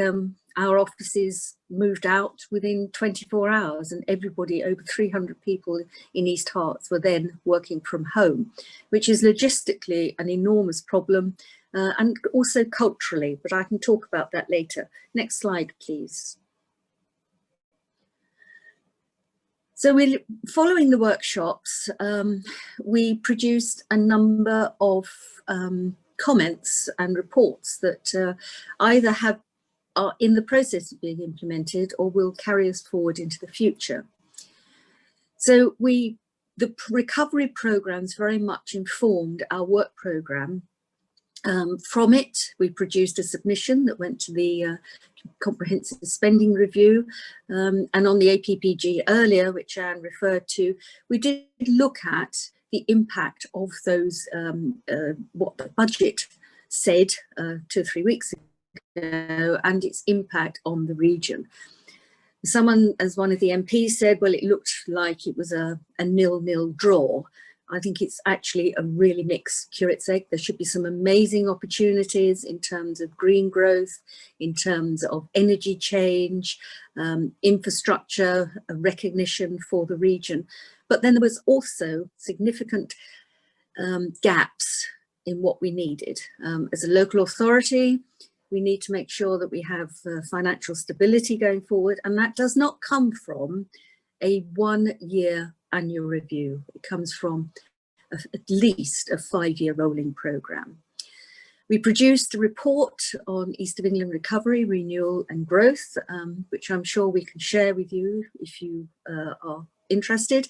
our offices moved out within 24 hours and everybody, over 300 people in East Herts, were then working from home, which is logistically an enormous problem. And also culturally, but I can talk about that later. Next slide, please. So following the workshops, we produced a number of comments and reports that either are in the process of being implemented or will carry us forward into the future. So the recovery programs very much informed our work program. From it, we produced a submission that went to the comprehensive spending review, and on the APPG earlier, which Anne referred to, we did look at the impact of those, what the budget said 2 or 3 weeks ago, and its impact on the region. Someone, as one of the MPs said, well, it looked like it was a 0-0 draw. I think it's actually a really mixed curate's egg. There should be some amazing opportunities in terms of green growth, in terms of energy change, infrastructure, recognition for the region. But then there was also significant gaps in what we needed. As a local authority, we need to make sure that we have financial stability going forward, and that does not come from a 1-year annual review. It comes from at least a 5-year rolling programme. We produced a report on East of England recovery, renewal and growth, which I'm sure we can share with you if you are interested.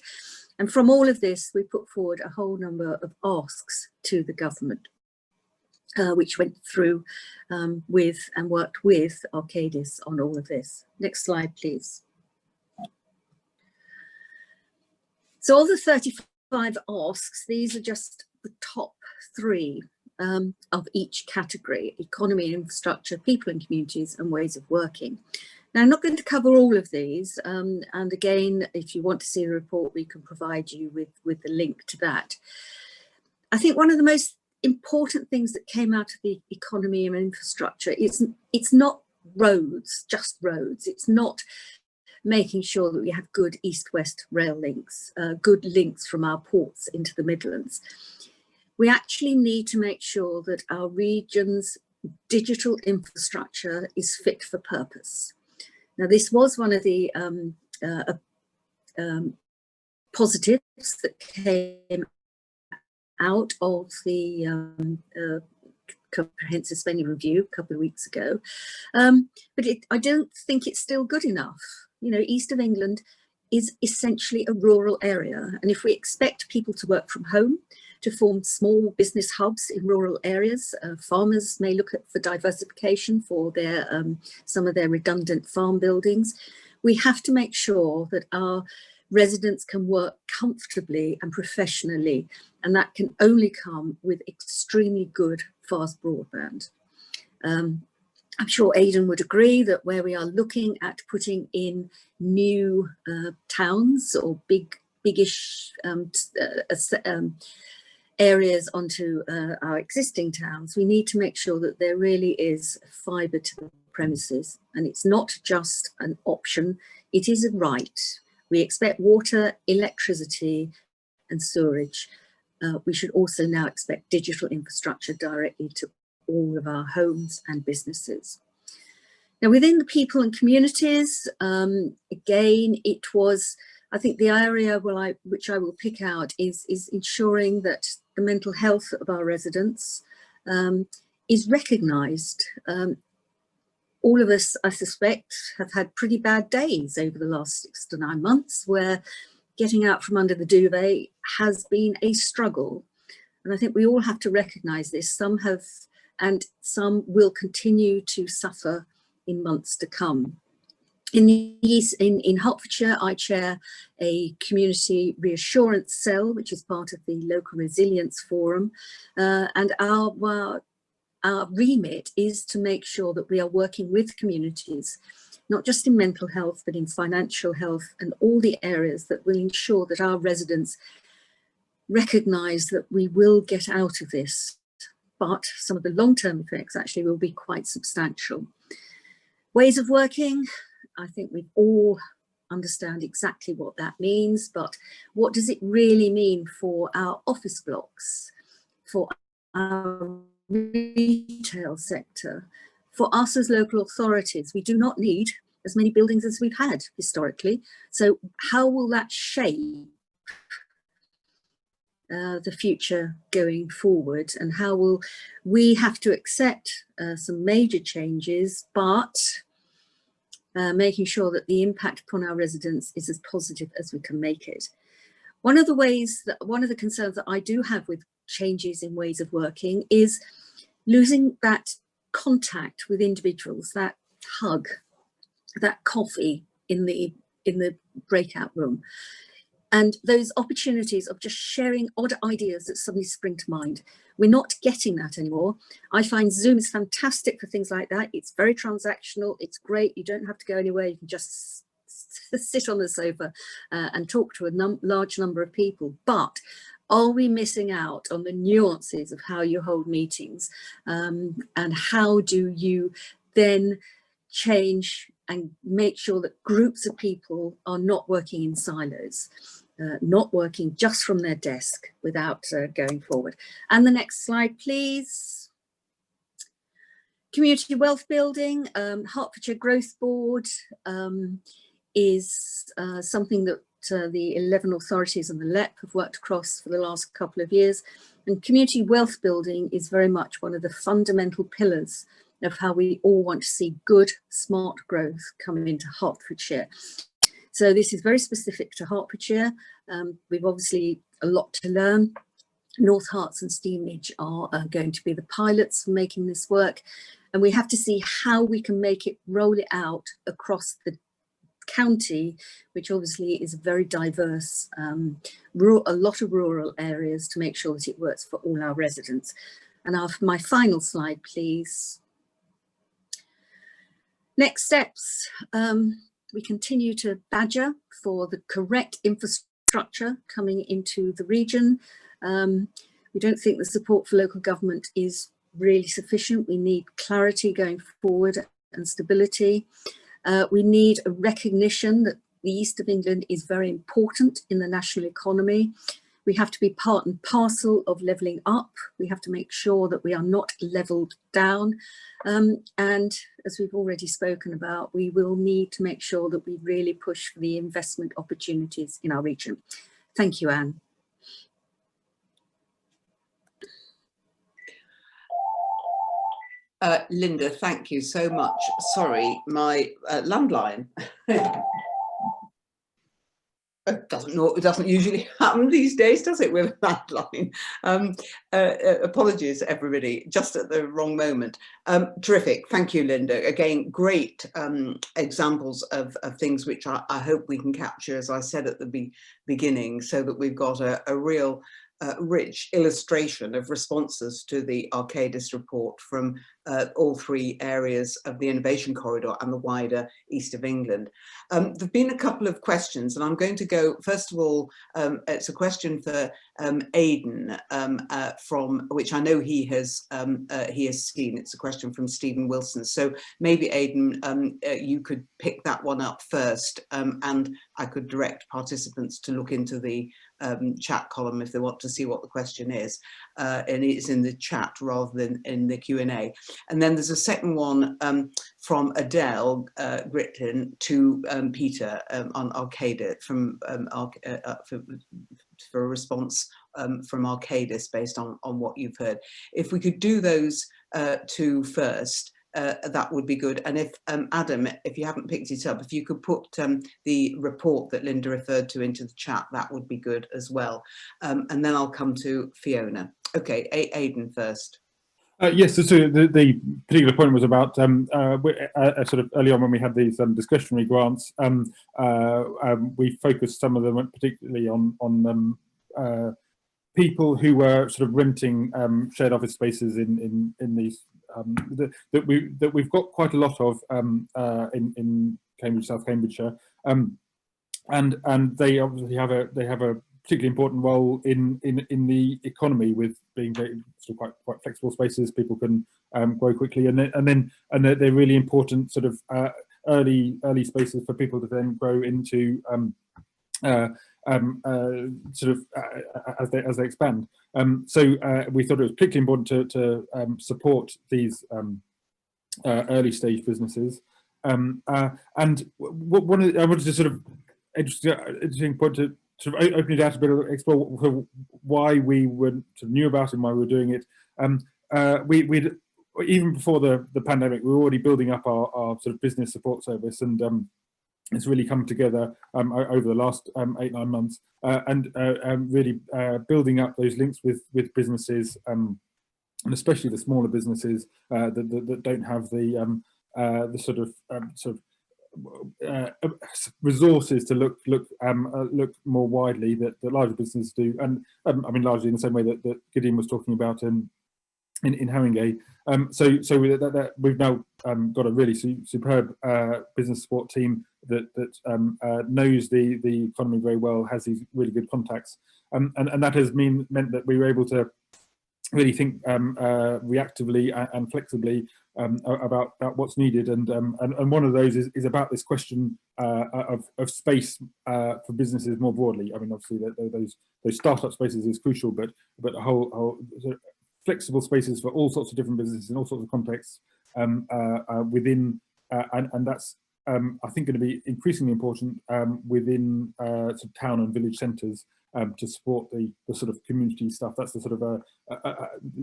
And from all of this, we put forward a whole number of asks to the government, which went through with and worked with Arcadis on all of this. Next slide, please. So of the 35 asks, these are just the top 3 of each category: economy, infrastructure, people and communities, and ways of working. Now, I'm not going to cover all of these, and again, if you want to see the report, we can provide you with the link to that. I think one of the most important things that came out of the economy and infrastructure is it's not roads, just roads. It's not making sure that we have good east-west rail links, good links from our ports into the Midlands. We actually need to make sure that our region's digital infrastructure is fit for purpose. Now, this was one of the positives that came out of the comprehensive spending review a couple of weeks ago, but I don't think it's still good enough. You know, East of England is essentially a rural area, and if we expect people to work from home, to form small business hubs in rural areas, farmers may look for diversification for their some of their redundant farm buildings. We have to make sure that our residents can work comfortably and professionally, and that can only come with extremely good fast broadband. I'm sure Aidan would agree that where we are looking at putting in new towns or biggish areas onto our existing towns, we need to make sure that there really is fibre to the premises, and it's not just an option, it is a right. We expect water, electricity and sewerage. We should also now expect digital infrastructure directly to all of our homes and businesses. Now, within the people and communities, again, it was, I think the area which I will pick out is ensuring that the mental health of our residents is recognised. All of us, I suspect, have had pretty bad days over the last 6 to 9 months where getting out from under the duvet has been a struggle. And I think we all have to recognise this. Some have, and some will continue to suffer in months to come. In Hertfordshire, I chair a community reassurance cell, which is part of the local resilience forum, and our remit is to make sure that we are working with communities, not just in mental health, but in financial health and all the areas that will ensure that our residents recognise that we will get out of this, but some of the long-term effects actually will be quite substantial. Ways of working, I think we all understand exactly what that means, but what does it really mean for our office blocks, for our retail sector, for us as local authorities? We do not need as many buildings as we've had historically. So how will that shape the future going forward, and how will we have to accept some major changes, but making sure that the impact upon our residents is as positive as we can make it. One of the concerns that I do have with changes in ways of working is losing that contact with individuals, that hug, that coffee in the breakout room, and those opportunities of just sharing odd ideas that suddenly spring to mind. We're not getting that anymore. I find Zoom is fantastic for things like that. It's very transactional, it's great, you don't have to go anywhere, you can just sit on the sofa and talk to a large number of people. But are we missing out on the nuances of how you hold meetings, and how do you then change and make sure that groups of people are not working in silos, not working just from their desk without going forward. And the next slide, please. Community wealth building, Hertfordshire Growth Board is something that the 11 authorities and the LEP have worked across for the last couple of years. And community wealth building is very much one of the fundamental pillars of how we all want to see good, smart growth coming into Hertfordshire. So this is very specific to Hertfordshire. We've obviously a lot to learn. North Herts and Stevenage are going to be the pilots for making this work. And we have to see how we can roll it out across the county, which obviously is a very diverse, a lot of rural areas, to make sure that it works for all our residents. And my final slide, please. Next steps. We continue to badger for the correct infrastructure coming into the region. We don't think the support for local government is really sufficient. We need clarity going forward and stability. We need a recognition that the East of England is very important in the national economy. We have to be part and parcel of levelling up. We have to make sure that we are not levelled down. And as we've already spoken about, we will need to make sure that we really push for the investment opportunities in our region. Thank you, Anne. Linda, thank you so much. Sorry, my landline. It doesn't usually happen these days, does it, with a landline? Apologies, everybody, just at the wrong moment. Terrific, thank you, Linda. Again, great examples of things which I hope we can capture, as I said at the beginning, so that we've got a real rich illustration of responses to the Arcadis report from all three areas of the innovation corridor and the wider East of England. There have been a couple of questions, and I'm going to go, first of all, it's a question for Aidan, from which I know he has seen. It's a question from Stephen Wilson. So maybe Aidan, you could pick that one up first, and I could direct participants to look into the chat column if they want to see what the question is, and it's in the chat rather than in the Q&A. And then there's a second one from Adele Gritlin to Peter on Arcadis, from for a response from Arcadis based on what you've heard. If we could do those two first, that would be good. And if Adam, if you haven't picked it up, if you could put the report that Linda referred to into the chat, that would be good as well. And then I'll come to Fiona. Okay, Aidan first. Yes, so the particular point was about sort of early on when we had these discretionary grants, we focused some of them particularly on people who were sort of renting shared office spaces in these that we've got quite a lot of in Cambridge, South Cambridgeshire, and they obviously have a particularly important role in the economy, with being very sort of quite flexible spaces. People can grow quickly, and they're really important sort of early spaces for people to then grow into sort of as they expand. So we thought it was particularly important to support these early stage businesses. And I wanted to sort of interesting point to sort of open it out a bit, explore why we sort of knew about it and why we were doing it. We'd even before the pandemic, we were already building up our sort of business support service, and it's really come together over the last 8-9 months, and really building up those links with businesses, and especially the smaller businesses that don't have the sort of resources to look more widely that larger businesses do, and I mean largely in the same way that Gideon was talking about in Haringey. So we've now got a really superb business support team that knows the economy very well, has these really good contacts, and that has meant that we were able to really think reactively and flexibly about what's needed, and one of those is about this question of space for businesses more broadly. I mean, obviously those startup spaces is crucial, but a whole sort of flexible spaces for all sorts of different businesses in all sorts of contexts within, and that's I think, going to be increasingly important within sort of town and village centres to support the sort of community stuff. That's the sort of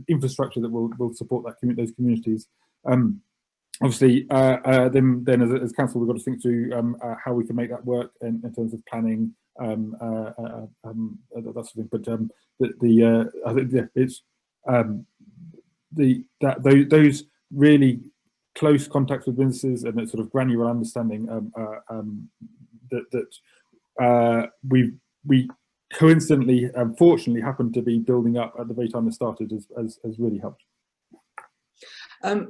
infrastructure that will support that those communities. Obviously, then as council, we've got to think through how we can make that work in terms of planning, that sort of thing. But I think it's those really close contacts with businesses and that sort of granular understanding that we coincidentally, fortunately, happened to be building up at the very time it started has really helped.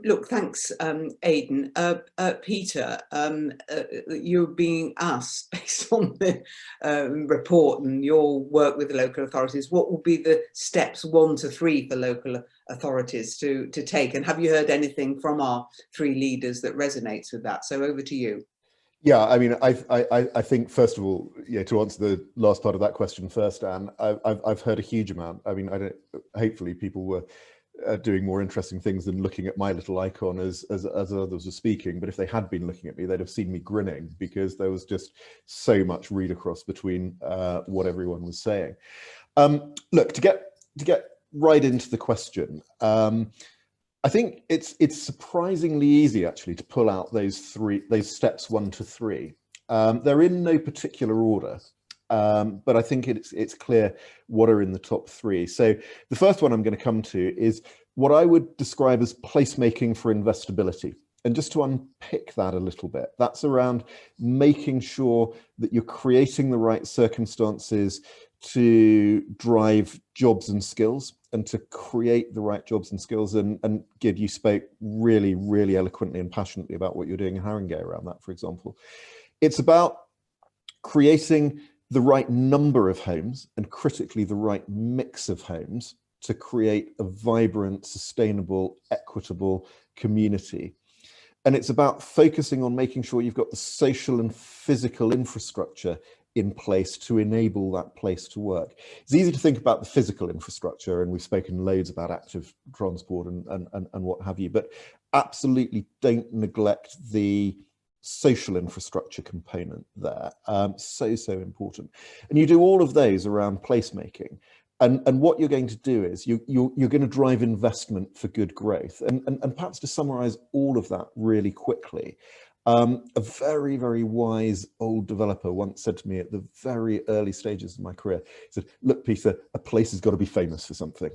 Look, thanks, Aidan. Peter, you're being asked, based on the report and your work with the local authorities, what will be the steps 1 to 3 for local authorities to take? And have you heard anything from our 3 leaders that resonates with that? So over to you. Yeah, I mean, I think, first of all, yeah, to answer the last part of that question first, Anne, I've heard a huge amount. I mean, hopefully people were doing more interesting things than looking at my little icon as others were speaking. But if they had been looking at me, they'd have seen me grinning, because there was just so much read across between what everyone was saying. Look, to get right into the question, I think it's surprisingly easy actually to pull out those steps 1 to 3. They're in no particular order. But I think it's clear what are in the top 3. So the first one I'm going to come to is what I would describe as placemaking for investability. And just to unpick that a little bit, that's around making sure that you're creating the right circumstances to drive jobs and skills, and to create the right jobs and skills. And Gid, you spoke really, really eloquently and passionately about what you're doing in Haringey around that, for example. It's about creating the right number of homes, and critically the right mix of homes, to create a vibrant, sustainable, equitable community. And it's about focusing on making sure you've got the social and physical infrastructure in place to enable that place to work. It's easy to think about the physical infrastructure, and we've spoken loads about active transport and what have you, but absolutely don't neglect the social infrastructure component there. So important. And you do all of those around placemaking. And what you're going to do is you're going to drive investment for good growth. And perhaps to summarize all of that really quickly, a very, very wise old developer once said to me at the very early stages of my career, he said, look, Peter, a place has got to be famous for something.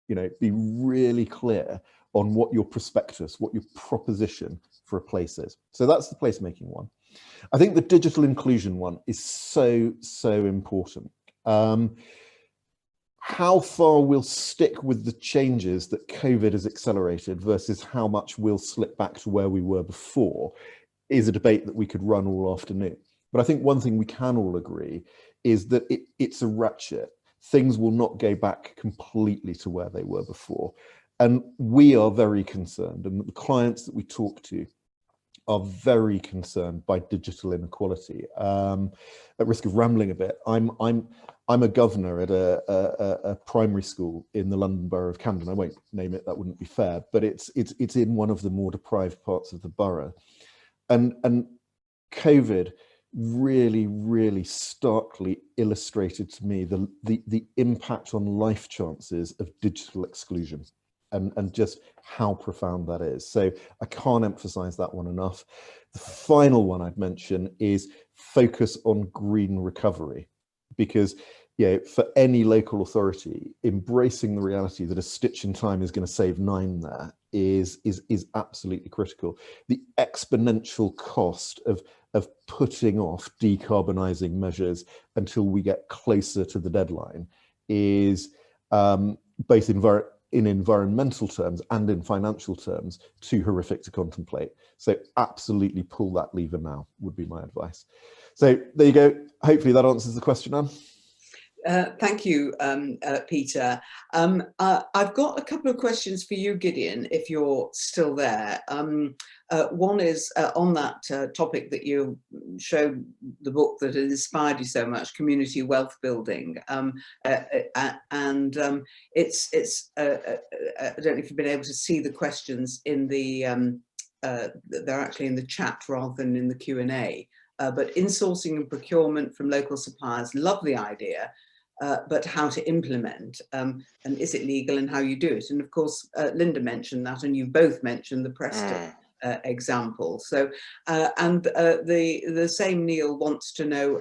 You know, be really clear on what your prospectus, what your proposition for a place is. So that's the placemaking one. I think the digital inclusion one is so important. How far we'll stick with the changes that COVID has accelerated versus how much we'll slip back to where we were before is a debate that we could run all afternoon. But I think one thing we can all agree is that it's a ratchet. Things will not go back completely to where they were before. And we are very concerned, and the clients that we talk to are very concerned by digital inequality. At risk of rambling a bit, I'm a governor at a primary school in the London Borough of Camden. I won't name it, that wouldn't be fair, but it's in one of the more deprived parts of the borough. And COVID really starkly illustrated to me the impact on life chances of digital exclusion. And just how profound that is. So I can't emphasize that one enough. The final one I'd mention is focus on green recovery, because for any local authority, embracing the reality that a stitch in time is going to save 9 there is absolutely critical. The exponential cost of putting off decarbonising measures until we get closer to the deadline is both in environmental terms and in financial terms too horrific to contemplate. So absolutely pull that lever now would be my advice. So there you go. Hopefully that answers the question, Anne. Thank you, Peter. I've got a couple of questions for you, Gideon, if you're still there. One is on that topic that you showed, the book that has inspired you so much, community wealth building. It's I don't know if you've been able to see the questions in the they're actually in the chat rather than in the Q&A. But insourcing and procurement from local suppliers, love the idea, but how to implement, and is it legal, and how you do it. And of course, Linda mentioned that, and you both mentioned the Preston example. So, and the same Neil wants to know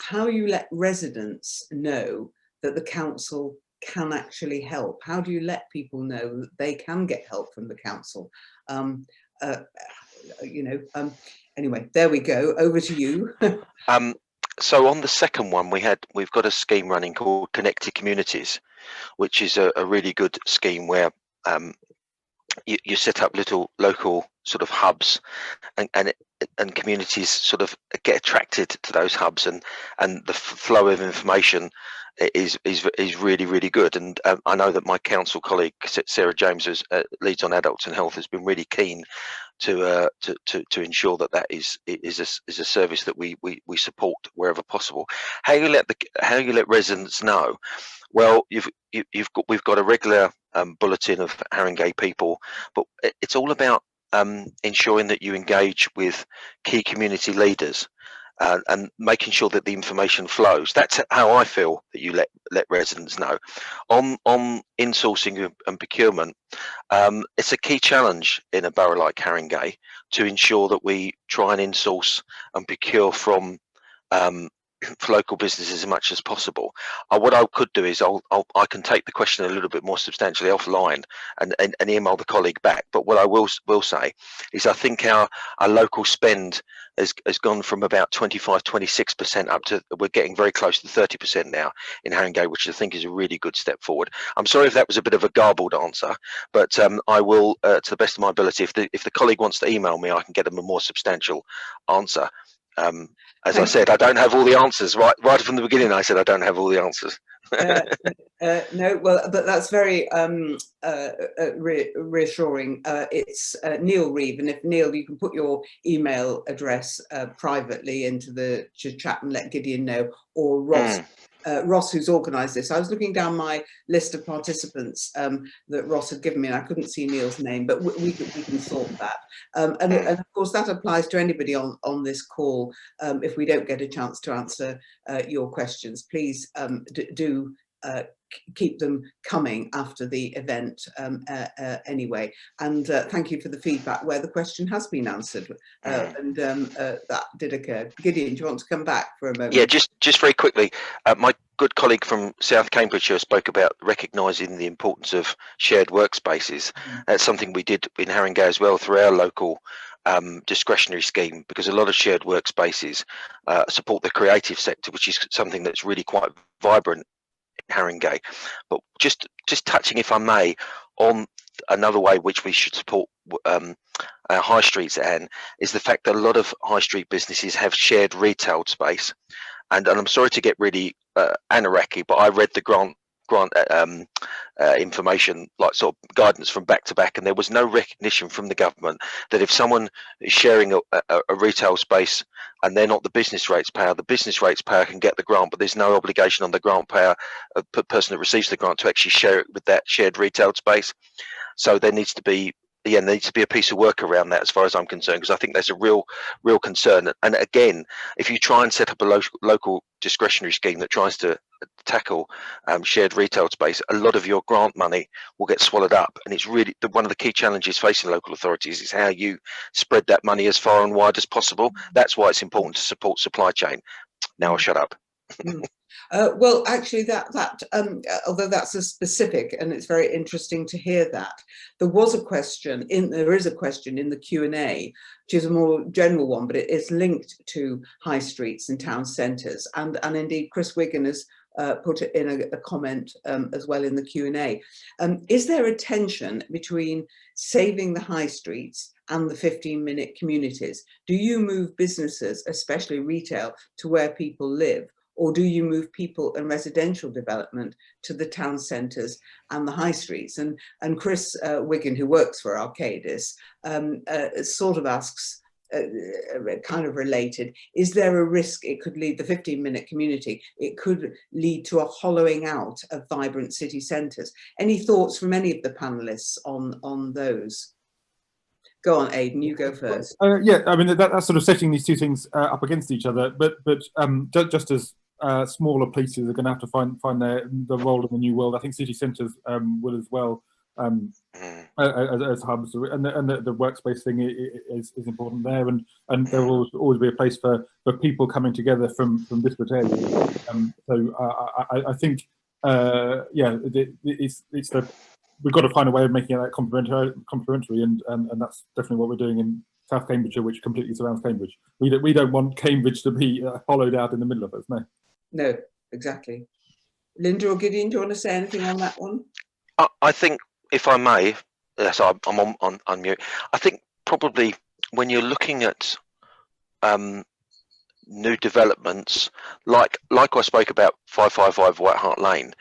how you let residents know that the council can actually help. How do you let people know that they can get help from the council? Anyway, there we go. Over to you. So on the second one, we've got a scheme running called Connected Communities, which is a really good scheme where you set up little local sort of hubs, and communities sort of get attracted to those hubs, and the flow of information is really, really good. And I know that my council colleague Sarah James, who leads on adults and health, has been really keen to ensure that is a service that we support wherever possible. How you let residents know? Well, we've got a regular bulletin of Haringey people, but it's all about ensuring that you engage with key community leaders and making sure that the information flows. That's how I feel that you let residents know. On insourcing and procurement, it's a key challenge in a borough like Haringey to ensure that we try and insource and procure from for local businesses as much as possible. What I could do is I can take the question a little bit more substantially offline and email the colleague back. But what I will say is I think our local spend has gone from about 25-26% up to, we're getting very close to 30% now in Haringey, which I think is a really good step forward. I'm sorry if that was a bit of a garbled answer, but I will, to the best of my ability, if the colleague wants to email me, I can get them a more substantial answer. As I said, I don't have all the answers. Right from the beginning, I said I don't have all the answers. No, well, but that's very reassuring. It's Neil Reeve, and if Neil, you can put your email address privately into the chat and let Gideon know, or Ross. Ross, who's organised this. I was looking down my list of participants that Ross had given me, and I couldn't see Neil's name, but we can sort that. And of course, that applies to anybody on this call. If we don't get a chance to answer your questions, please do keep them coming after the event anyway. And thank you for the feedback where the question has been answered, and that did occur. Gideon, do you want to come back for a moment? Yeah, just very quickly. My good colleague from South Cambridgeshire spoke about recognising the importance of shared workspaces. That's something we did in Haringey as well through our local discretionary scheme, because a lot of shared workspaces support the creative sector, which is something that's really quite vibrant in Haringey. But just touching, if I may, on another way which we should support our high streets, Anne, is the fact that a lot of high street businesses have shared retail space. And I'm sorry to get really anarchy, but I read the grant information, like sort of guidance from back to back, and there was no recognition from the government that if someone is sharing a retail space and they're not the business rates payer can get the grant, but there's no obligation on the grant payer, the person that receives the grant, to actually share it with that shared retail space. So there needs to be a piece of work around that, as far as I'm concerned, because I think that's a real concern. And again, if you try and set up a local discretionary scheme that tries to tackle shared retail space, a lot of your grant money will get swallowed up. And it's really one of the key challenges facing local authorities is how you spread that money as far and wide as possible. That's why it's important to support supply chain. Now I'll shut up. Well, actually, although that's a specific, and it's very interesting to hear that, there is a question in the Q&A, which is a more general one, but it is linked to high streets and town centres, and indeed Chris Wigan has put it in a comment as well in the Q&A. Is there a tension between saving the high streets and the 15-minute communities? Do you move businesses, especially retail, to where people live? Or do you move people and residential development to the town centres and the high streets? And Chris Wigan, who works for Arcadis, sort of asks, kind of related, is there a risk it could lead, the 15-minute community, it could lead to a hollowing out of vibrant city centres? Any thoughts from any of the panellists on those? Go on, Aidan, you go first. Yeah, I mean that's sort of setting these two things up against each other, but just as smaller places are going to have to find their role in the new world, I think city centres will as well, as hubs, and the workspace thing is important there, and there will always be a place for people coming together from disparate areas. So I think yeah, it's the we've got to find a way of making that complementary, and that's definitely what we're doing in South Cambridgeshire, which completely surrounds Cambridge. We don't want Cambridge to be hollowed out in the middle of us. No, exactly. Linda or Gideon, do you want to say anything on that one? I think, if I may, yes, I'm on mute. I think probably when you're looking at new developments, like I spoke about 555 White Hart Lane,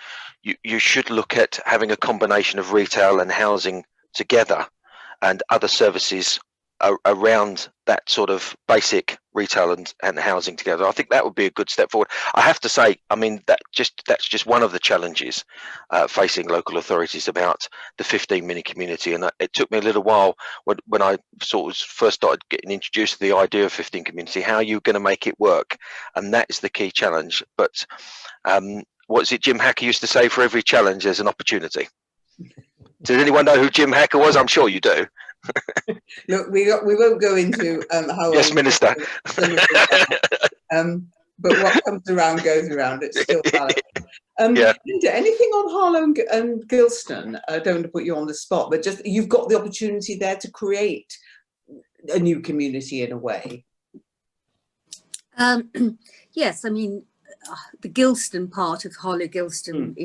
you should look at having a combination of retail and housing together, and other services around that sort of basic retail and housing together. I think that would be a good step forward. I have to say, I mean, that's just one of the challenges facing local authorities about the 15-minute community. And it took me a little while when I sort of first started getting introduced to the idea of 15 community, how you're going to make it work. And that is the key challenge. But what is it Jim Hacker used to say? For every challenge, there's an opportunity. Does anyone know who Jim Hacker was? I'm sure you do. Look, we won't go into how. Yes, Minister. But what comes around goes around. It's still valid. Yeah. Linda, anything on Harlow and Gilston? I don't want to put you on the spot, but just you've got the opportunity there to create a new community in a way. Yes, I mean the Gilston part of Harlow Gilston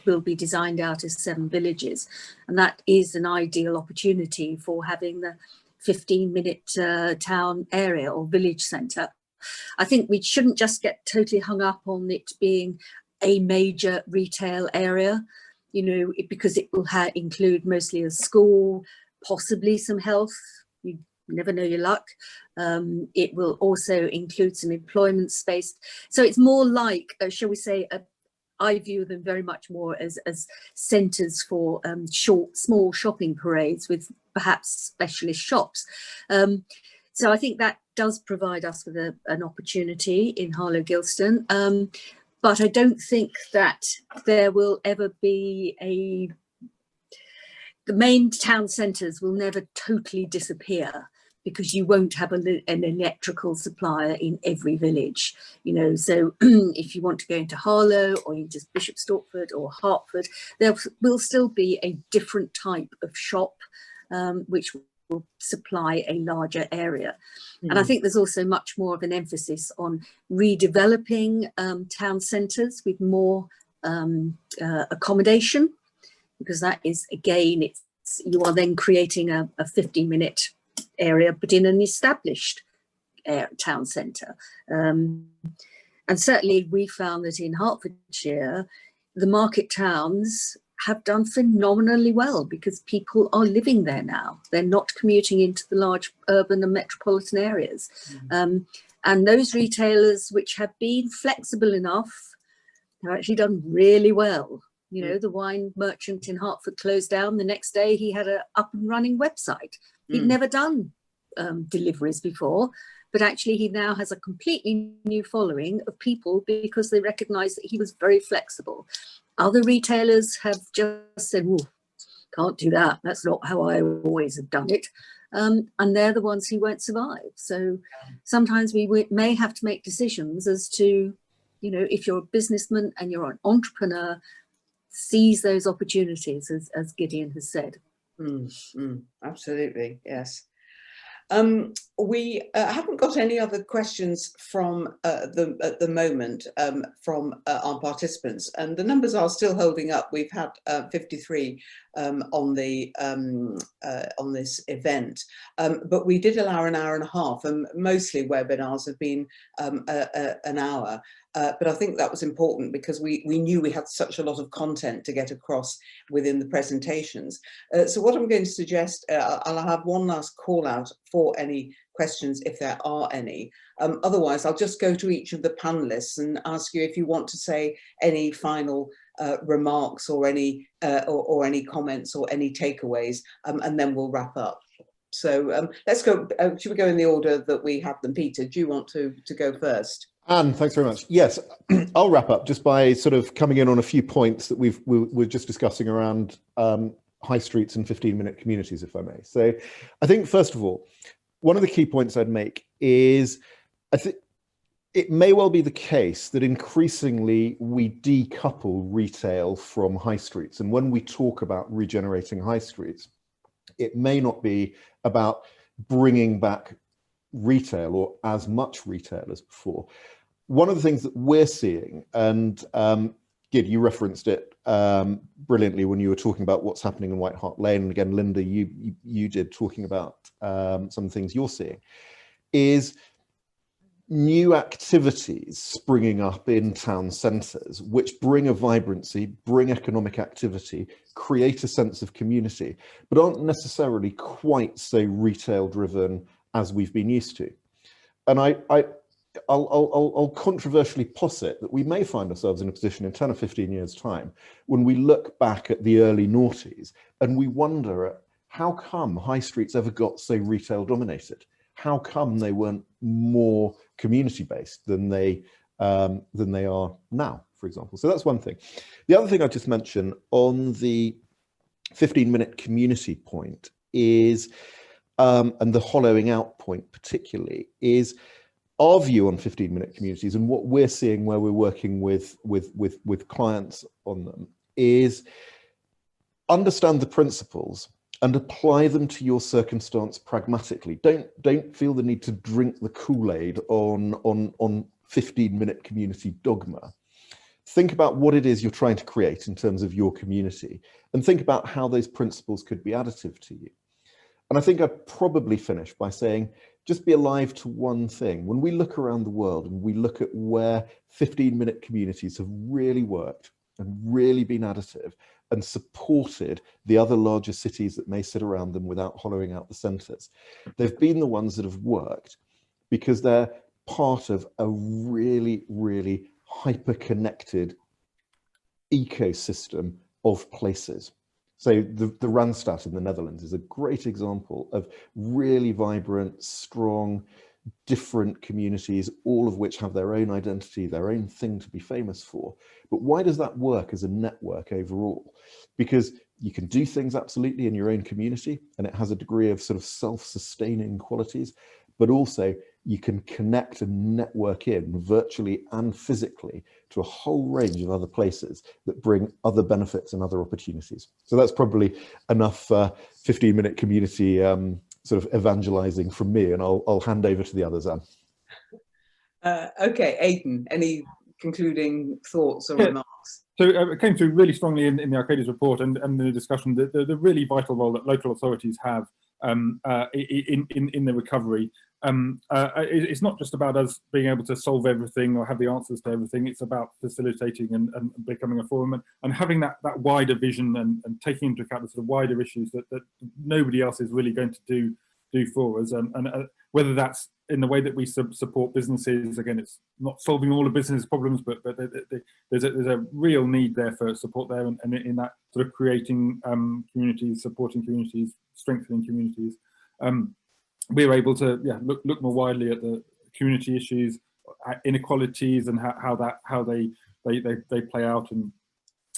will be designed out as 7 villages, and that is an ideal opportunity for having the 15-minute town area or village centre. I think we shouldn't just get totally hung up on it being a major retail area, you know, because it will include mostly a school, possibly some health. You never know your luck. It will also include some employment space. So it's more like, shall we say, I view them very much more as centres for small shopping parades with perhaps specialist shops. So I think that does provide us with an opportunity in Harlow Gilston. But I don't think that there will ever be the main town centres will never totally disappear, because you won't have an electrical supplier in every village, you know. So if you want to go into Harlow or into Bishop Stortford or Hertford, there will still be a different type of shop which will supply a larger area. And I think there's also much more of an emphasis on redeveloping town centres with more accommodation, because that is, again, you are then creating a 15-minute area but in an established town centre. And certainly we found that in Hertfordshire the market towns have done phenomenally well, because people are living there now. They're not commuting into the large urban and metropolitan areas. And those retailers which have been flexible enough have actually done really well. You know, the wine merchant in Hertford closed down. The next day he had an up and running website. He'd never done deliveries before, but actually he now has a completely new following of people because they recognise that he was very flexible. Other retailers have just said, "Well, can't do that. That's not how I always have done it." And they're the ones who won't survive. So sometimes we may have to make decisions as to, you know, if you're a businessman and you're an entrepreneur, seize those opportunities, as Gideon has said. Absolutely, yes. We haven't got any other questions from at the moment from our participants, and the numbers are still holding up. We've had 53 on this event, but we did allow an hour and a half, and mostly webinars have been an hour. But I think that was important because we knew we had such a lot of content to get across within the presentations. So what I'm going to suggest, I'll have one last call out for any questions if there are any. Otherwise, I'll just go to each of the panelists and ask you if you want to say any final remarks or any comments or any takeaways, and then we'll wrap up. So let's go. Should we go in the order that we have them? Peter, do you want to go first? Anne, thanks very much. Yes, I'll wrap up just by sort of coming in on a few points that we're just discussing around high streets and 15-minute communities, if I may. So I think, first of all, one of the key points I'd make is I think it may well be the case that increasingly we decouple retail from high streets. And when we talk about regenerating high streets, it may not be about bringing back retail or as much retail as before. One of the things that we're seeing, and Gid, you referenced it brilliantly when you were talking about what's happening in White Hart Lane, and again, Linda, you did, talking about some things you're seeing, is new activities springing up in town centres, which bring a vibrancy, bring economic activity, create a sense of community, but aren't necessarily quite so retail driven as we've been used to. And I'll controversially posit that we may find ourselves in a position in 10 or 15 years' time when we look back at the early noughties and we wonder at how come high streets ever got so retail dominated? How come they weren't more community based than they are now, for example? So that's one thing. The other thing I just mentioned on the 15-minute community point is, and the hollowing out point particularly, is our view on 15-minute communities and what we're seeing where we're working with clients on them is understand the principles and apply them to your circumstance pragmatically. Don't feel the need to drink the Kool-Aid on 15-minute community dogma. Think about what it is you're trying to create in terms of your community and think about how those principles could be additive to you. And I think I'd probably finish by saying, just be alive to one thing. When we look around the world and we look at where 15-minute communities have really worked and really been additive and supported the other larger cities that may sit around them without hollowing out the centres, they've been the ones that have worked because they're part of a really, really hyper-connected ecosystem of places. So the Randstad in the Netherlands is a great example of really vibrant, strong, different communities, all of which have their own identity, their own thing to be famous for. But why does that work as a network overall? Because you can do things absolutely in your own community, and it has a degree of sort of self-sustaining qualities, but also you can connect and network in virtually and physically to a whole range of other places that bring other benefits and other opportunities. So that's probably enough 15-minute community sort of evangelizing from me, and I'll hand over to the others, Anne. Okay, Aidan, any concluding thoughts or remarks? So it came through really strongly in the Arcadis report and the discussion, the really vital role that local authorities have in the recovery. It's not just about us being able to solve everything or have the answers to everything. It's about facilitating and becoming a forum and having that wider vision and taking into account the sort of wider issues that nobody else is really going to do for us. And whether that's in the way that we support businesses, again, it's not solving all the business problems, but there's a real need there for support there, and in that sort of creating communities, supporting communities, strengthening communities. We're able to look more widely at the community issues, inequalities, and how they play out, and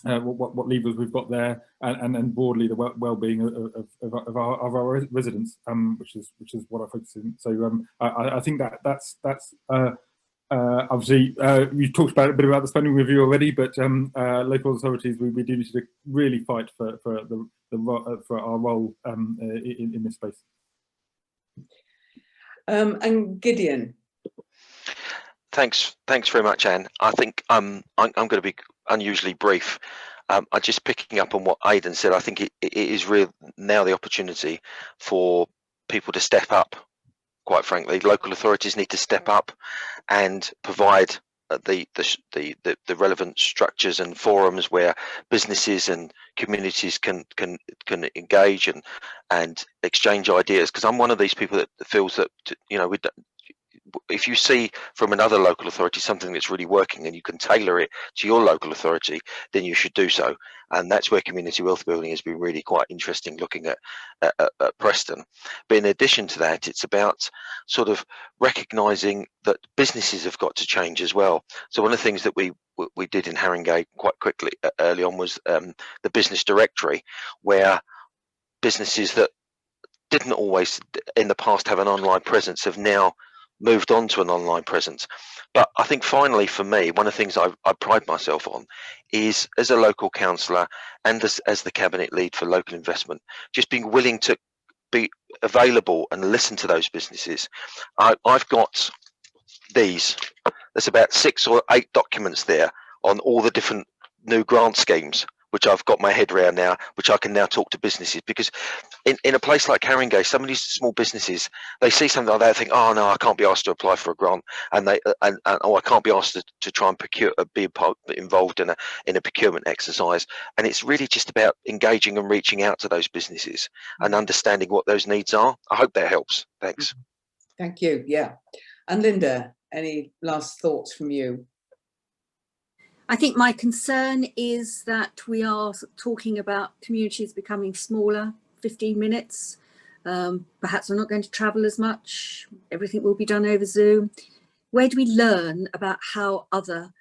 what levers we've got there, and broadly the well-being of our residents, which is what I focus on. So I think that's obviously you talked a bit about the spending review already, but local authorities we do need to really fight for our role in this space. And Gideon. Thanks very much, Anne. I think I'm going to be unusually brief. I'm just picking up on what Aidan said. I think it is real now the opportunity for people to step up. Quite frankly, local authorities need to step up and provide the relevant structures and forums where businesses and communities can engage and exchange ideas. Because I'm one of these people that feels that if you see from another local authority something that's really working and you can tailor it to your local authority, then you should do so. And that's where community wealth building has been really quite interesting, looking at Preston. But in addition to that, it's about sort of recognising that businesses have got to change as well. So one of the things that we did in Haringey quite quickly early on was the business directory, where businesses that didn't always in the past have an online presence have now moved on to an online presence. But I think finally for me, one of the things I pride myself on is, as a local councillor and as the cabinet lead for local investment, just being willing to be available and listen to those businesses. I've got there's about 6 or 8 documents there on all the different new grant schemes, which I've got my head around now, which I can now talk to businesses. Because in a place like Haringey, some of these small businesses, they see something like that and think, oh no, I can't be asked to apply for a grant, and I can't be asked to try and be involved in a procurement exercise. And it's really just about engaging and reaching out to those businesses and understanding what those needs are. I hope that helps. Thanks. Thank you. Yeah. And Linda, any last thoughts from you? I think my concern is that we are talking about communities becoming smaller, 15 minutes. Perhaps we're not going to travel as much. Everything will be done over Zoom. Where do we learn about how other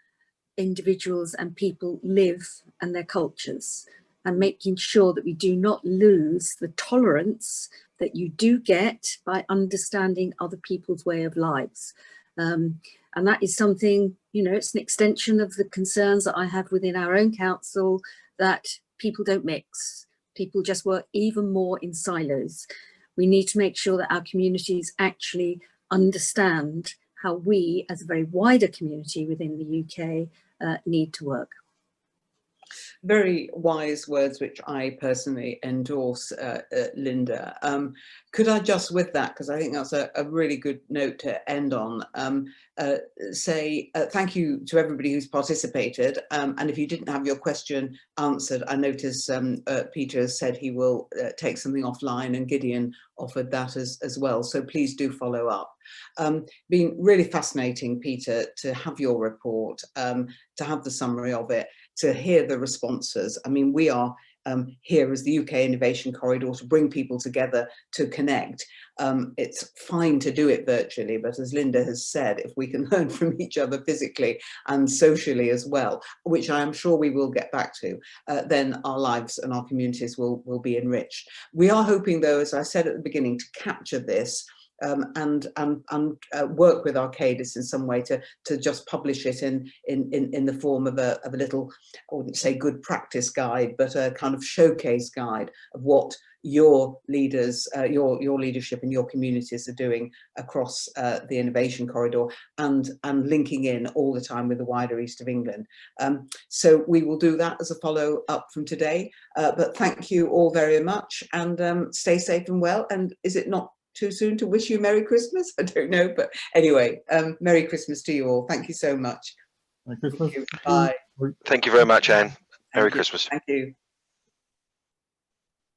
individuals and people live and their cultures, and making sure that we do not lose the tolerance that you do get by understanding other people's way of lives. And that is something, you know, it's an extension of the concerns that I have within our own council, that people don't mix. People just work even more in silos. We need to make sure that our communities actually understand how we, as a very wider community within the UK, need to work. Very wise words, which I personally endorse, Linda. Could I just, with that, because I think that's a really good note to end on, say thank you to everybody who's participated. And if you didn't have your question answered, I notice Peter said he will take something offline, and Gideon offered that as well. So please do follow up. Been really fascinating, Peter, to have your report, to have the summary of it, to hear the responses. I mean, we are here as the UK Innovation Corridor to bring people together to connect. It's fine to do it virtually, but as Linda has said, if we can learn from each other physically and socially as well, which I am sure we will get back to, then our lives and our communities will be enriched. We are hoping, though, as I said at the beginning, to capture this and work with Arcadis in some way to just publish it in the form of a little, I wouldn't say good practice guide, but a kind of showcase guide of what your leaders, your leadership and your communities are doing across the Innovation Corridor, and linking in all the time with the wider East of England. So we will do that as a follow up from today. But thank you all very much, and stay safe and well. And is it not too soon to wish you Merry Christmas? I don't know, but anyway, Merry Christmas to you all. Thank you so much. Merry Christmas. Thank you. Bye. Thank you very much, Anne. Merry Christmas. Thank you.